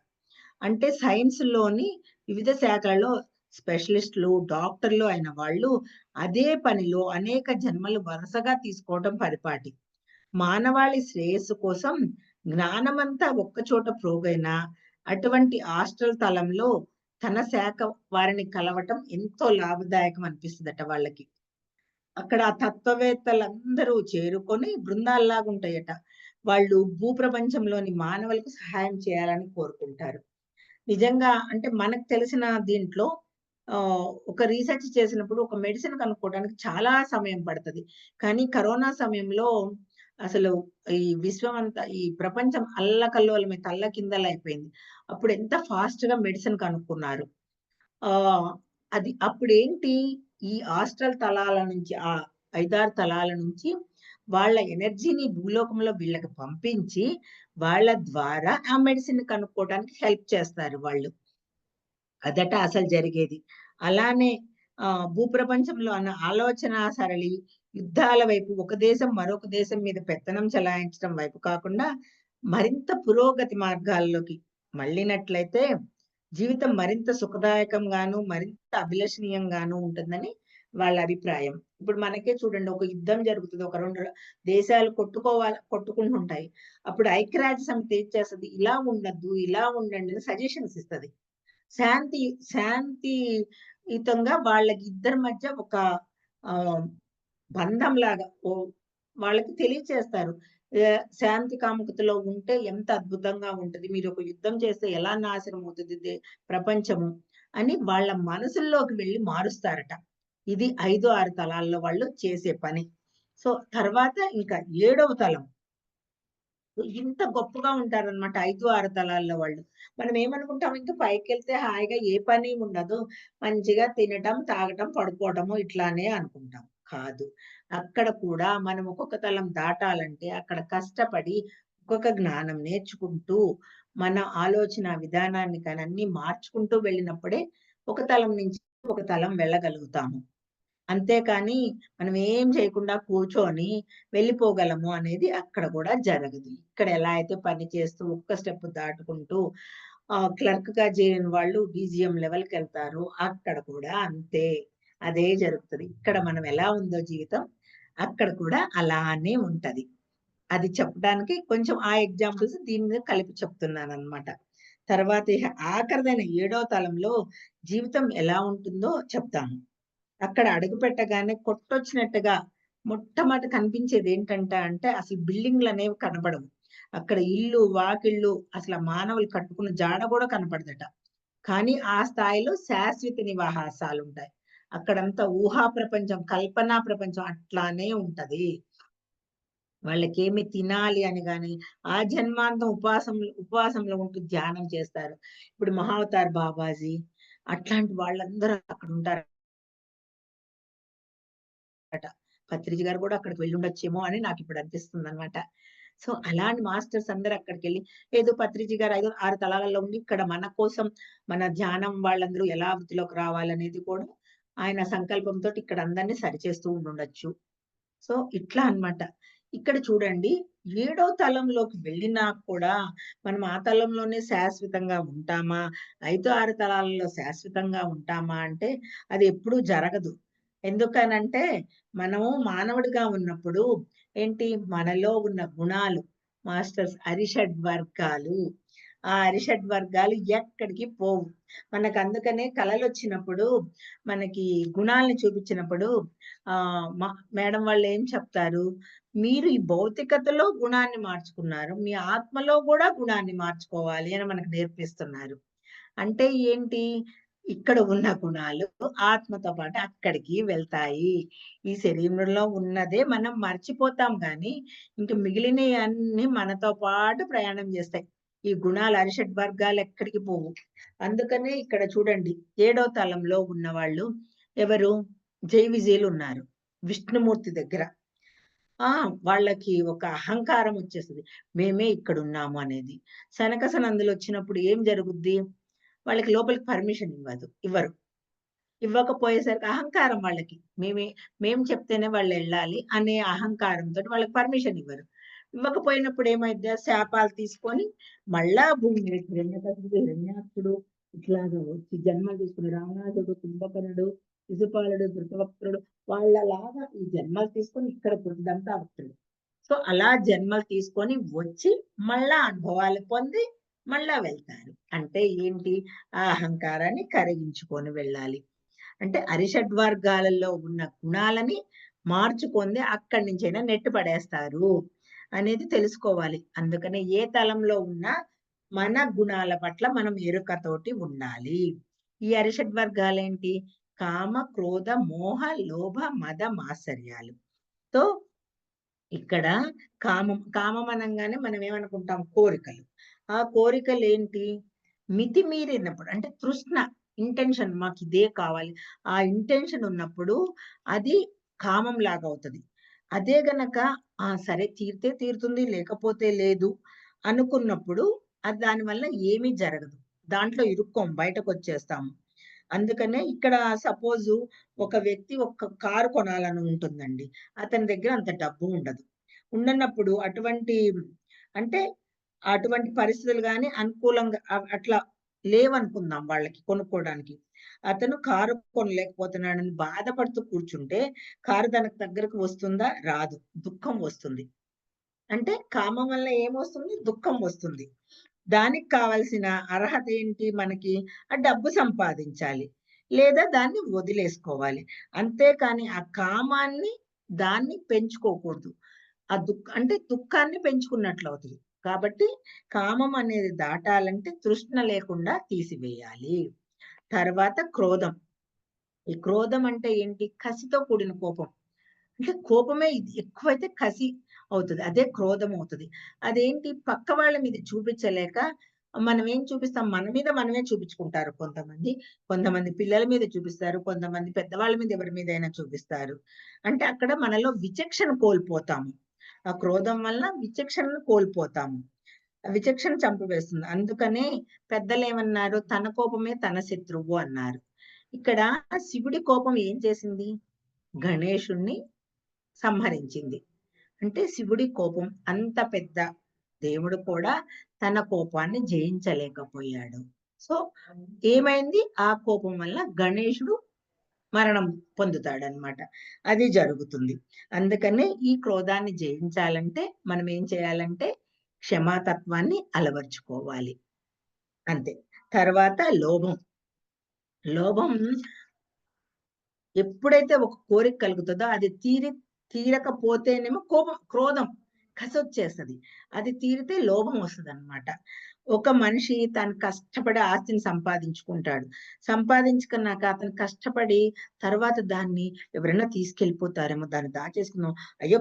అంటే సైన్స్‌లోని వివిధ శాఖలలో స్పెషలిస్టులు, డాక్టర్లు అయిన వాళ్ళు అదే పనిలో అనేక జన్మలు వరుసగా తీసుకోవటం పరిపాటి. మానవాళి శ్రేయస్సు కోసం జ్ఞానమంతా ఒక్కచోట ప్రోగైనా అటువంటి హాస్టల్ తలంలో తన శాఖ వారిని కలవటం ఎంతో లాభదాయకం అనిపిస్తదట వాళ్ళకి. అక్కడ ఆ తత్వవేత్తలందరూ చేరుకొని బృందాల్లాగుంటాయట. వాళ్ళు భూప్రపంచంలోని మానవులకు సహాయం చేయాలని కోరుకుంటారు. నిజంగా అంటే మనకు తెలిసిన దీంట్లో ఒక రీసెర్చ్ చేసినప్పుడు ఒక మెడిసిన్ కనుక్కోవడానికి చాలా సమయం పడతది. కానీ కరోనా సమయంలో అసలు ఈ విశ్వం అంతా ఈ ప్రపంచం అల్లకల్లోలమే తల్లకిందలైపోయింది. అప్పుడు ఎంత ఫాస్ట్‌గా మెడిసిన్ కనుక్కున్నారు. ఆహ్, అది అప్పుడేంటి ఈ ఆస్ట్రల్ తలాల నుంచి 5, 6 తలాల నుంచి వాళ్ళ ఎనర్జీని భూలోకంలో వీళ్ళకి పంపించి, వాళ్ళ ద్వారా ఆ మెడిసిన్ కనుక్కోవడానికి హెల్ప్ చేస్తారు వాళ్ళు. అదట అసలు జరిగేది. అలానే భూప్రపంచంలో అన్న ఆలోచనా సరళి, యుద్ధాల వైపు ఒక దేశం మరొక దేశం మీద పెత్తనం చెలాయించడం వైపు కాకుండా, మరింత పురోగతి మార్గాల్లోకి మళ్ళినట్లయితే, జీవితం మరింత సుఖదాయకంగాను, మరింత అభిలషణీయంగాను ఉంటుందని వాళ్ళ అభిప్రాయం. ఇప్పుడు మనకే చూడండి ఒక యుద్ధం జరుగుతది. ఒక 2 దేశాలు కొట్టుకుంటుంటాయి. అప్పుడు ఐక్యరాజ్య సమితి ఏం చేస్తది? ఇలా ఉండొద్దు, ఇలా ఉండండి అని సజెషన్స్ ఇస్తది. శాంతి శాంతియుతంగా వాళ్ళకి ఇద్దరి మధ్య ఒక ఆహ్, బంధంలాగా వాళ్ళకి తెలియచేస్తారు. శాంతి కాముకతలో ఉంటే ఎంత అద్భుతంగా ఉంటది. మీరొక యుద్ధం చేస్తే ఎలా నాశనం అవుతది ప్రపంచము అని వాళ్ళ మనసుల్లోకి వెళ్లి మారుస్తారట. ఇది 5, 6 తలాల్లో వాళ్ళు చేసే పని. సో, తర్వాత ఇంకా ఏడవ తలం. ఇంత గొప్పగా ఉంటారనమాట 5, 6 తలాల్లో వాళ్ళు. మనం ఏమనుకుంటాం ఇంక పైకెళ్తే హాయిగా ఏ పని ఉండదు. మంచిగా తినటం, తాగటం, పడుకోవటము ఇట్లానే అనుకుంటాం. కాదు. అక్కడ కూడా మనం ఒక్కొక్క తలం దాటాలంటే అక్కడ కష్టపడి ఒక్కొక్క జ్ఞానం నేర్చుకుంటూ, మన ఆలోచన విధానాన్ని అన్నీ మార్చుకుంటూ వెళ్ళినప్పుడే ఒక తలం నుంచి ఒక తలం వెళ్ళగలుగుతాము. అంతేకాని మనం ఏం చేయకుండా కూర్చొని వెళ్ళిపోగలము అనేది అక్కడ గూడా జరగదు. ఇక్కడ ఎలా అయితే పని చేస్తూ ఒక్క స్టెప్ దాటుకుంటూ క్లర్క్‌గా చేరిన వాళ్ళు డీజీఎం లెవెల్‌కెళ్తారు. అక్కడ కూడా అంతే. అదే జరుగుతది. ఇక్కడ మనం ఎలా ఉందో జీవితం అక్కడ కూడా అలానే ఉంటది. అది చెప్పడానికి కొంచెం ఆ ఎగ్జాంపుల్స్ దీని మీద కలిపి చెప్తున్నాననమాట. తర్వాత ఇహ ఆఖరిదైన ఏడో తలంలో జీవితం ఎలా ఉంటుందో చెప్తాను. అక్కడ అడుగుపెట్టగానే కొట్టొచ్చినట్టుగా మొట్టమొదట కనిపించేదేంటంట అంటే అసలు బిల్డింగులనేవి కనపడవు. అక్కడ ఇల్లు, వాకిళ్ళు అసల మానవులు కట్టుకున్న జాడ గూడా కనపడదట. కానీ ఆ స్థాయిలో శాశ్వత నివాసాలుంటాయి. అక్కడంతా ఊహా ప్రపంచం, కల్పనా ప్రపంచం అట్లానే ఉంటది. వాళ్ళకేమి తినాలి అని గాని, ఆ జన్మాంతం ఉపవాసంలో ఉంటూ ధ్యానం చేస్తారు. ఇప్పుడు మహావతార్ బాబాజీ అట్లాంటి వాళ్ళందరూ అక్కడుంటారు. పత్రిజీ గారు గూడా అక్కడికి వెళ్ళుండొచ్చేమో అని నాకిప్పుడు అనిపిస్తుందనమాట. సో, అలాంటి మాస్టర్స్ అందరూ అక్కడికెళ్ళి ఏదో పత్రిజీ గారు 5, 6 తలాలలో ఉండి ఇక్కడ మన కోసం మన ధ్యానం వాళ్ళందరూ ఎలా వృత్తిలోకి రావాలనేది కూడా ఆయన సంకల్పంతోటి ఇక్కడ అందరిని సరిచేస్తూ ఉండుండొచ్చు. సో, ఇట్లా అన్నమాట. ఇక్కడ చూడండి ఏడో తలంలోకి వెళ్ళినా కూడా మనం ఆ తలంలోనే శాశ్వతంగా ఉంటామా? 5, 6 తలాలలో శాశ్వతంగా ఉంటామా అంటే అది ఎప్పుడూ జరగదు. ఎందుకనంటే మనము మానవుడిగా ఉన్నప్పుడు ఏంటి మనలో ఉన్న గుణాలు మాస్టర్స్ అరిషడ్ వర్గాలు. ఆ అరిషడ్ వర్గాలు ఎక్కడికి పోవు. మనకందుకనే కలలొచ్చినప్పుడు మనకి గుణాల్ని చూపించినప్పుడు మేడం వాళ్ళేం చెప్తారు? మీరు ఈ భౌతికతలో గుణాన్ని మార్చుకున్నారు. మీ ఆత్మలో గూడా గుణాన్ని మార్చుకోవాలి అని మనకు నేర్పిస్తున్నారు. అంటే ఏంటి? ఇక్కడ ఉన్న గుణాలు ఆత్మతో పాటు అక్కడికి వెళ్తాయి. ఈ శరీరంలో ఉన్నదే మనం మర్చిపోతాం గానీ, ఇంక మిగిలినయన్నీ మనతో పాటు ప్రయాణం జేస్తాయి. ఈ గుణాలు అరిషడ్ వర్గాలెక్కడికి పోవు. అందుకనే ఇక్కడ చూడండి, ఏడో తలంలో ఉన్నవాళ్ళు ఎవరు? జై విజయులున్నారు. విష్ణుమూర్తి దగ్గర. ఆ! వాళ్ళకి ఒక అహంకారం వచ్చేస్తది. మేమే ఇక్కడున్నాము అనేది. సనక సనందులొచ్చినప్పుడు ఏం జరుగుద్ది? వాళ్ళకి లోపలికి పర్మిషన్ ఇవ్వరు. ఇవ్వకపోయేసరికి అహంకారం వాళ్ళకి. మేము చెప్తేనే వాళ్ళెళ్ళాలి అనే అహంకారంతోటి వాళ్ళకి పర్మిషన్ ఇవ్వరు. ఇవ్వకపోయినప్పుడు ఏమైద్ది? ఆ శాపాలు తీసుకొని మళ్ళా భూమి మీద హిరణ్యకశిపుడు, హిరణ్యాక్షుడు ఇట్లాగా వచ్చి జన్మలు తీసుకుని రావణాసుడు, కుంభకర్ణుడు, శిశుపాలుడు, ధృతరాష్ట్రుడు వాళ్ళలాగా ఈ జన్మలు తీసుకొని ఇక్కడ దంతావక్తుడు. సో అలా జన్మలు తీసుకొని వచ్చి మళ్ళా అనుభవాలు పొంది మళ్ళా వెళ్తారు. అంటే ఏంటి? ఆ అహంకారాన్ని కరిగించుకొని వెళ్ళాలి. అంటే అరిషడ్వర్గాలలో ఉన్న గుణాలని మార్చుకొని అక్కడి నుంచైనా నెట్టి పడేస్తారు అనేది తెలుసుకోవాలి. అందుకనే ఏ తలంలో ఉన్నా మన గుణాల పట్ల మనం ఎరుకతోటి ఉండాలి. ఈ అరిషడ్వర్గాలేంటి? కామ, క్రోధ, మోహ, లోభ, మద, మాత్సర్యాలు. సో ఇక్కడ కామం అనంగానే మనం ఏమనుకుంటాం? కోరికలు. ఆ కోరికలేంటి? మితిమీరినప్పుడు అంటే తృష్ణ, ఇంటెన్షన్ మాకిదే కావాలి. ఆ ఇంటెన్షన్ ఉన్నప్పుడు అది కామం లాగా అవుతది. అదే గనక సరే తీరితే తీరుతుంది, లేకపోతే లేదు అనుకున్నప్పుడు అది దానివల్ల ఏమీ జరగదు. దాంట్లో ఇరుక్కోం, బయటకొచ్చేస్తాము. అందుకనే ఇక్కడ సపోజు ఒక వ్యక్తి ఒక కారు కొనాలని ఉంటుందండి. అతని దగ్గర అంత డబ్బు ఉండదు. ఉండనప్పుడు అంటే అటువంటి పరిస్థితులు గాని అనుకూలంగా అట్లా లేవనుకుందాం వాళ్ళకి కొనుక్కోవడానికి. అతను కారు కొనలేకపోతున్నాడని బాధపడుతూ కూర్చుంటే, కారు తనకు దగ్గరకు వస్తుందా? రాదు. దుఃఖం వస్తుంది. అంటే కామం వల్ల ఏమొస్తుంది? దుఃఖం వస్తుంది. దానికి కావాల్సిన అర్హత ఏంటి మనకి? ఆ డబ్బు సంపాదించాలి. లేదా దాన్ని వదిలేసుకోవాలి. అంతేకాని ఆ కామాన్ని దాన్ని పెంచుకోకూడదు. అంటే దుఃఖాన్ని పెంచుకున్నట్లవుతది. కాబట్టి కామం అనేది దాటాలంటే తృష్ణ లేకుండా తీసివేయాలి. తర్వాత క్రోధం. ఈ క్రోధం అంటే ఏంటి? కసితో కూడిన కోపం. అంటే కోపమే ఇది ఎక్కువైతే కసి అవుతది. అదే క్రోధం అవుతది. అదేంటి? పక్క వాళ్ళ మీద చూపించలేక మనం ఏం చూపిస్తాం? మన మీద మనమే చూపించుకుంటారు కొంతమంది. కొంతమంది పిల్లల మీద చూపిస్తారు. కొంతమంది పెద్దవాళ్ళ మీద ఎవరి మీదైనా చూపిస్తారు. అంటే అక్కడ మనలో విచక్షణ కోల్పోతాము. ఆ క్రోధం వల్ల విచక్షణను కోల్పోతాము. ఆ విచక్షణ చంపివేస్తుంది. అందుకనే పెద్దలేమన్నారు? తన కోపమే తన శత్రువు అన్నారు. ఇక్కడ శివుడి కోపం ఏం చేసింది? గణేశుడిని సంహరించింది. అంటే శివుడి కోపం అంత పెద్ద దేవుడు కూడా తన కోపాన్ని జయించలేకపోయాడు. సో ఏమైంది? ఆ కోపం వల్ల గణేశుడు మరణం పొందుతాడనమాట. అది జరుగుతుంది. అందుకనే ఈ క్రోధాన్ని జయించాలంటే మనం ఏం చేయాలంటే క్షమాతత్వాన్ని అలవర్చుకోవాలి. అంతే. తర్వాత లోభం. లోభం ఎప్పుడైతే ఒక కోరిక కలుగుతదో అది తీరకపోతేనేమో క్రోధం, కసొచ్చేస్తది. అది తీరితే లోభం వస్తదనమాట. ఒక మనిషి తను కష్టపడి ఆస్తిని సంపాదించుకుంటాడు. సంపాదించుకున్నాక అతను కష్టపడి తర్వాత దాన్ని ఎవరైనా తీసుకెళ్ళిపోతారేమో, దాన్ని దాచేసుకుందాం. అయ్యో!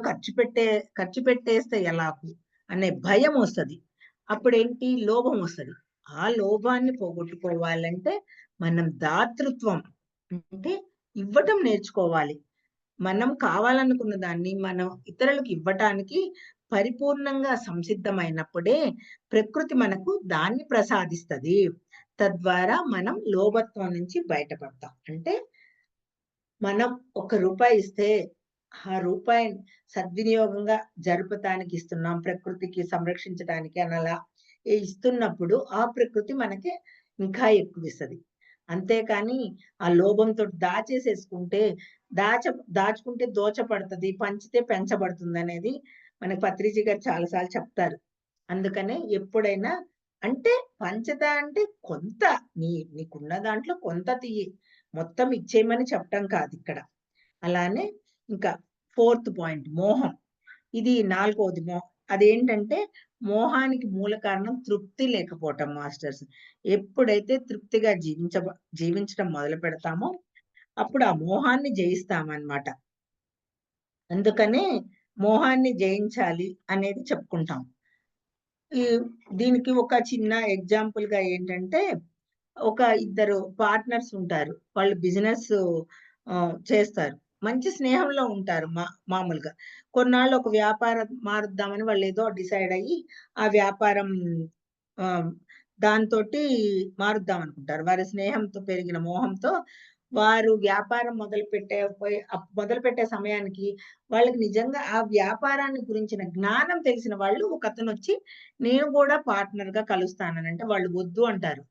ఖర్చు పెట్టేస్తే ఎలాగు అనే భయం వస్తది. అప్పుడేంటి? లోభం వస్తది. ఆ లోభాన్ని పోగొట్టుకోవాలంటే మనం దాతృత్వం అంటే ఇవ్వటం నేర్చుకోవాలి. మనం కావాలనుకున్న దాన్ని మనం ఇతరులకు ఇవ్వటానికి పరిపూర్ణంగా సంసిద్ధమైనప్పుడే ప్రకృతి మనకు దాన్ని ప్రసాదిస్తది. తద్వారా మనం లోభత్వం నుంచి బయటపడతాం. అంటే మనం ఒక రూపాయి ఇస్తే ఆ రూపాయిని సద్వినియోగంగా జరపటానికి ఇస్తున్నాం. ప్రకృతికి సంరక్షించడానికి అనలా ఇస్తున్నప్పుడు ఆ ప్రకృతి మనకి ఇంకా ఎక్కువిస్తది. అంతేకాని ఆ లోభంతో దాచేసేసుకుంటే దాచుకుంటే దోచపడతది, పంచితే పెంచబడుతుందనేది మనకి పత్రిజీ గారు చాలా సార్లు చెప్తారు. అందుకనే ఎప్పుడైనా అంటే పంచత అంటే కొంత నీకున్న దాంట్లో కొంత తియ్యి. మొత్తం ఇచ్చేయమని చెప్పటం కాదిక్కడ. అలానే ఇంకా ఫోర్త్ పాయింట్ మోహం. ఇది నాలుగవది అదేంటంటే మోహానికి మూల కారణం తృప్తి లేకపోవటం మాస్టర్స్. ఎప్పుడైతే తృప్తిగా జీవించటం మొదలుపెడతామో అప్పుడు ఆ మోహాన్ని జయిస్తామనమాట. అందుకనే మోహాన్ని జయించాలి అనేది చెప్పుకుంటాం. ఈ దీనికి ఒక చిన్న ఎగ్జాంపుల్‌గా ఏంటంటే ఒక ఇద్దరు పార్ట్నర్స్ ఉంటారు. వాళ్ళు బిజినెస్ చేస్తారు. మంచి స్నేహంలో ఉంటారు మామూలుగా. కొన్నాళ్ళు ఒక వ్యాపారం మారుద్దామని వాళ్ళేదో డిసైడ్ అయ్యి, ఆ వ్యాపారం ఆహ్, దాంతోటి మారుద్దాం అనుకుంటారు. వారి స్నేహంతో పెరిగిన మోహంతో వారు వ్యాపారం మొదలుపెట్టే సమయానికి వాళ్ళకి నిజంగా ఆ వ్యాపారాన్ని గురించిన జ్ఞానం తెలిసిన వాళ్ళు ఒకతనొచ్చి, "నేను గూడా పార్ట్‌నర్‌గా కలుస్తాననంటే" వాళ్ళు వద్దు అంటారు.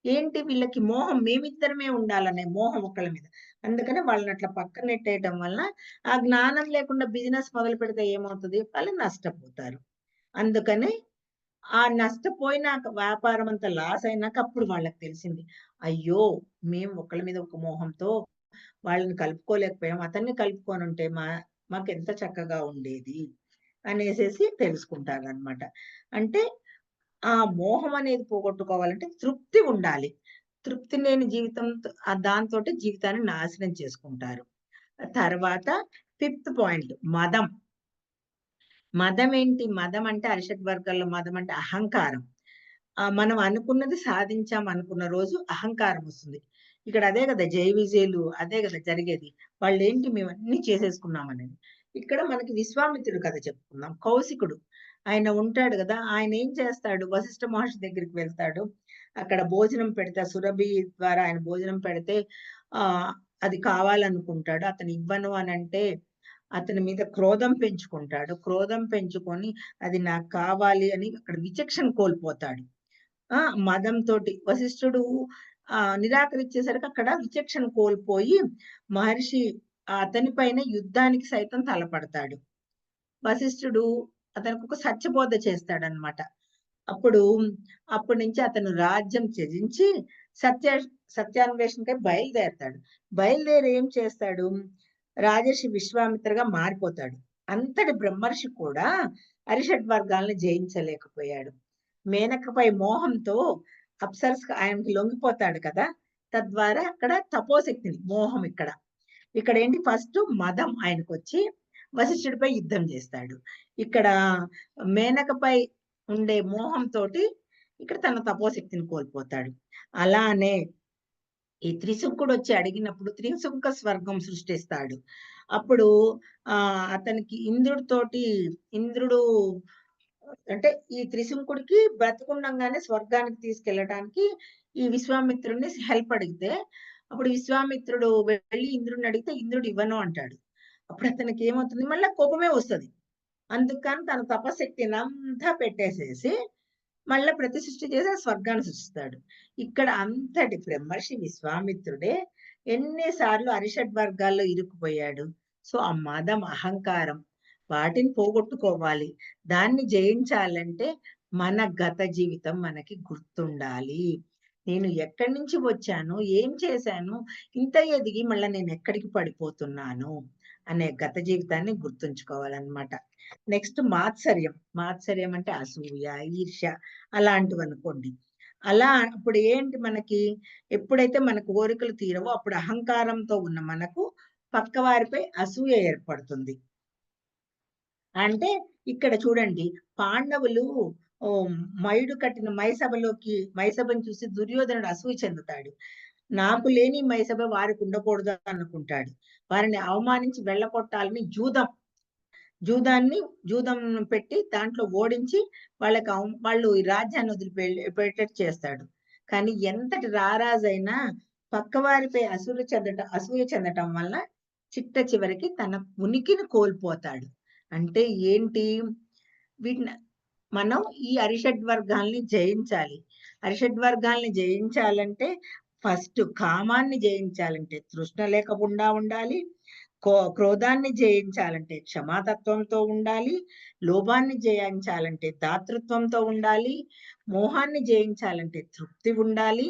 ఏంటి వీళ్ళకి మోహం మేమిద్దరమే ఉండాలనే మోహం ఒకళ్ళ మీద. అందుకని వాళ్ళనట్లా పక్కన నెట్టేయటం వలన, ఆ జ్ఞానం లేకుండా బిజినెస్ మొదలుపెడితే ఏమవుతది? వాళ్ళు నష్టపోతారు. అందుకని ఆ నష్టపోయినాక వ్యాపారం అంతా లాస్ అయినాక అప్పుడు వాళ్ళకి తెలిసింది. అయ్యో! మేము ఒకళ్ళ మీద ఒక మోహంతో వాళ్ళని కలుపుకోలేకపోయాం. అతన్ని కలుపుకొనుంటే మాకెంత చక్కగా ఉండేది అనేసేసి తెలుసుకుంటారనమాట. అంటే ఆ మోహం అనేది పోగొట్టుకోవాలంటే తృప్తి ఉండాలి. తృప్తి లేని జీవితంతో దాంతోటి జీవితాన్ని నాశనం చేసుకుంటారు. తర్వాత ఫిఫ్త్ పాయింట్ మదం. మదం ఏంటి? మదం అంటే అరిషడ్ వర్గాల్లో మదం అంటే అహంకారం. మనం అనుకున్నది సాధించాం అనుకున్న రోజు అహంకారం వస్తుంది. ఇక్కడ అదే గదా! జై విజయులు అదే గదా జరిగేది. వాళ్ళేంటి మేమన్నీ చేసేసుకున్నామనేది. ఇక్కడ మనకి విశ్వామిత్రుడు కథ చెప్పుకుందాం. కౌశికుడు ఆయన ఉంటాడు గదా! ఆయనేం చేస్తాడు? వశిష్ఠ మహర్షి దగ్గరికి వెళ్తాడు. అక్కడ భోజనం పెడితే సురభి ద్వారా ఆయన భోజనం పెడితే ఆహ్, అది కావాలనుకుంటాడు. అతను ఇవ్వను అనంటే అతని మీద క్రోధం పెంచుకుంటాడు. క్రోధం పెంచుకొని అది నాకు కావాలి అని అక్కడ విచక్షణ కోల్పోతాడు. ఆ! మదంతోటి వశిష్ఠుడు నిరాకరించేసరికి అక్కడ విచక్షణ కోల్పోయి మహర్షి అతని పైన యుద్ధానికి సైతం తలపడతాడు. వశిష్ఠుడు అతనికొక సత్యబోధ చేస్తాడన్నమాట. అప్పుడు అప్పటినుంచి అతను రాజ్యం త్యజించి సత్య సత్యాన్వేషణకై బయలుదేరతాడు. బయలుదేరి ఏం చేస్తాడు? రాజర్షి విశ్వామిత్రగా మారిపోతాడు. అంతటి బ్రహ్మర్షి కూడా అరిషడ్ వర్గాలను జయించలేకపోయాడు. మేనకపై మోహంతో అప్సరస్‌కి ఆయనకి లొంగిపోతాడు కదా! తద్వారా అక్కడ తపోశక్తిని మోహం ఇక్కడ. ఇక్కడేంటి ఫస్ట్ మదం ఆయనకొచ్చి వశిష్ఠుడిపై యుద్ధం జేస్తాడు. ఇక్కడ మేనకపై ఉండే మోహంతోటి ఇక్కడ తన తపోశక్తిని కోల్పోతాడు. అలానే ఈ త్రిశంకుడొచ్చి అడిగినప్పుడు త్రిశంక స్వర్గం సృష్టిస్తాడు. అప్పుడు అతనికి ఇంద్రుడు అంటే ఈ త్రిశంకుడికి బ్రతికుండంగానే స్వర్గానికి తీసుకెళ్ళటానికి ఈ విశ్వామిత్రుడిని హెల్ప్ అడిగితే, అప్పుడు విశ్వామిత్రుడు వెళ్లి ఇంద్రుడిని అడిగితే ఇంద్రుడు ఇవ్వను అంటాడు. అప్పుడు అతనికి ఏమవుతుంది మళ్ళా కోపమే వస్తది. అందుకని తన తపశక్తినంతా పెట్టేసేసి మళ్ళా ప్రతిసృష్టి చేసి ఆ స్వర్గాన్ని సృష్టిస్తాడు. ఇక్కడ అంతటి బ్రహ్మర్షి విశ్వామిత్రుడే ఎన్ని సార్లు అరిషడ్ వర్గాల్లో ఇరుక్కుపోయాడు. సో, ఆ మదం, అహంకారం వాటిని పోగొట్టుకోవాలి. దాన్ని జయించాలంటే మన గత జీవితం మనకి గుర్తుండాలి. నేను ఎక్కడి నుంచి వచ్చాను? ఏం చేశాను? ఇంత ఎదిగి మళ్ళా నేనెక్కడికి పడిపోతున్నాను? అనే గత జీవితాన్ని గుర్తుంచుకోవాలనమాట. నెక్స్ట్ మాత్సర్యం. మాత్సర్యం అంటే అసూయ, ఈర్ష్య అలాంటివనుకోండి. అలా అప్పుడు ఏంటి మనకి ఎప్పుడైతే మన కోరికలు తీరవో అప్పుడు అహంకారంతో ఉన్న మనకు పక్కవారిపై అసూయ ఏర్పడుతుంది. అంటే ఇక్కడ చూడండి పాండవులు మయుడు కట్టిన మైసభను చూసి దుర్యోధనుడు అసూయ చెందుతాడు. నాకు లేని మైసభ వారికి ఉండకూడదు అనుకుంటాడు. వారిని అవమానించి వెళ్ళగొట్టాలని జూదాన్ని జూదం పెట్టి దాంట్లో ఓడించి వాళ్ళు ఈ రాజ్యాన్ని వదిలిపెట్టేట్టు చేస్తాడు. కానీ ఎంతటి రారాజైనా పక్కవారిపై అసూయ చెందటం వల్ల చిట్ట చివరికి తన ఉనికిని కోల్పోతాడు. అంటే ఏంటి? వీటిని మనం ఈ అరిషడ్ వర్గాల్ని జయించాలి. అరిషడ్ వర్గాల్ని జయించాలంటే ఫస్ట్ కామాన్ని జయించాలంటే తృష్ణ లేకుండా ఉండాలి. క్రోధాన్ని జయించాలంటే క్షమాతత్వంతో ఉండాలి. లోభాన్ని జయించాలంటే దాతృత్వంతో ఉండాలి. మోహాన్ని జయించాలంటే తృప్తి ఉండాలి.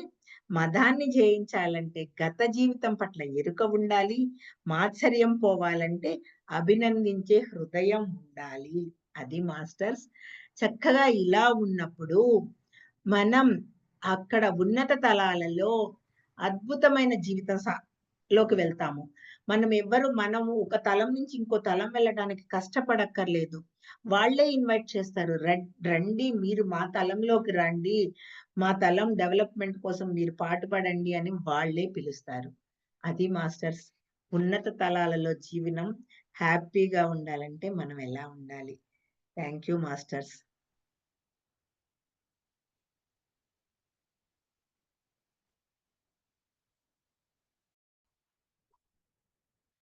మదాన్ని జయించాలంటే గత జీవితం పట్ల ఎరుక ఉండాలి. మాత్సర్యం పోవాలంటే అభినందించే హృదయం ఉండాలి. అది మాస్టర్స్. చక్కగా ఇలా ఉన్నప్పుడు మనం అక్కడ ఉన్నత తలాలలో అద్భుతమైన లోకి వెళ్తాము. మనము ఒక తలం నుంచి ఇంకో తలం వెళ్ళడానికి కష్టపడక్కర్లేదు. వాళ్ళే ఇన్వైట్ చేస్తారు. రండి మీరు మా తలంలోకి రండి. మా తలం డెవలప్‌మెంట్ కోసం మీరు పాటుపడండి అని వాళ్ళే పిలుస్తారు. అది మాస్టర్స్. ఉన్నత తలాలలో జీవనం హ్యాపీగా ఉండాలంటే మనం ఎలా ఉండాలి? Thank you masters.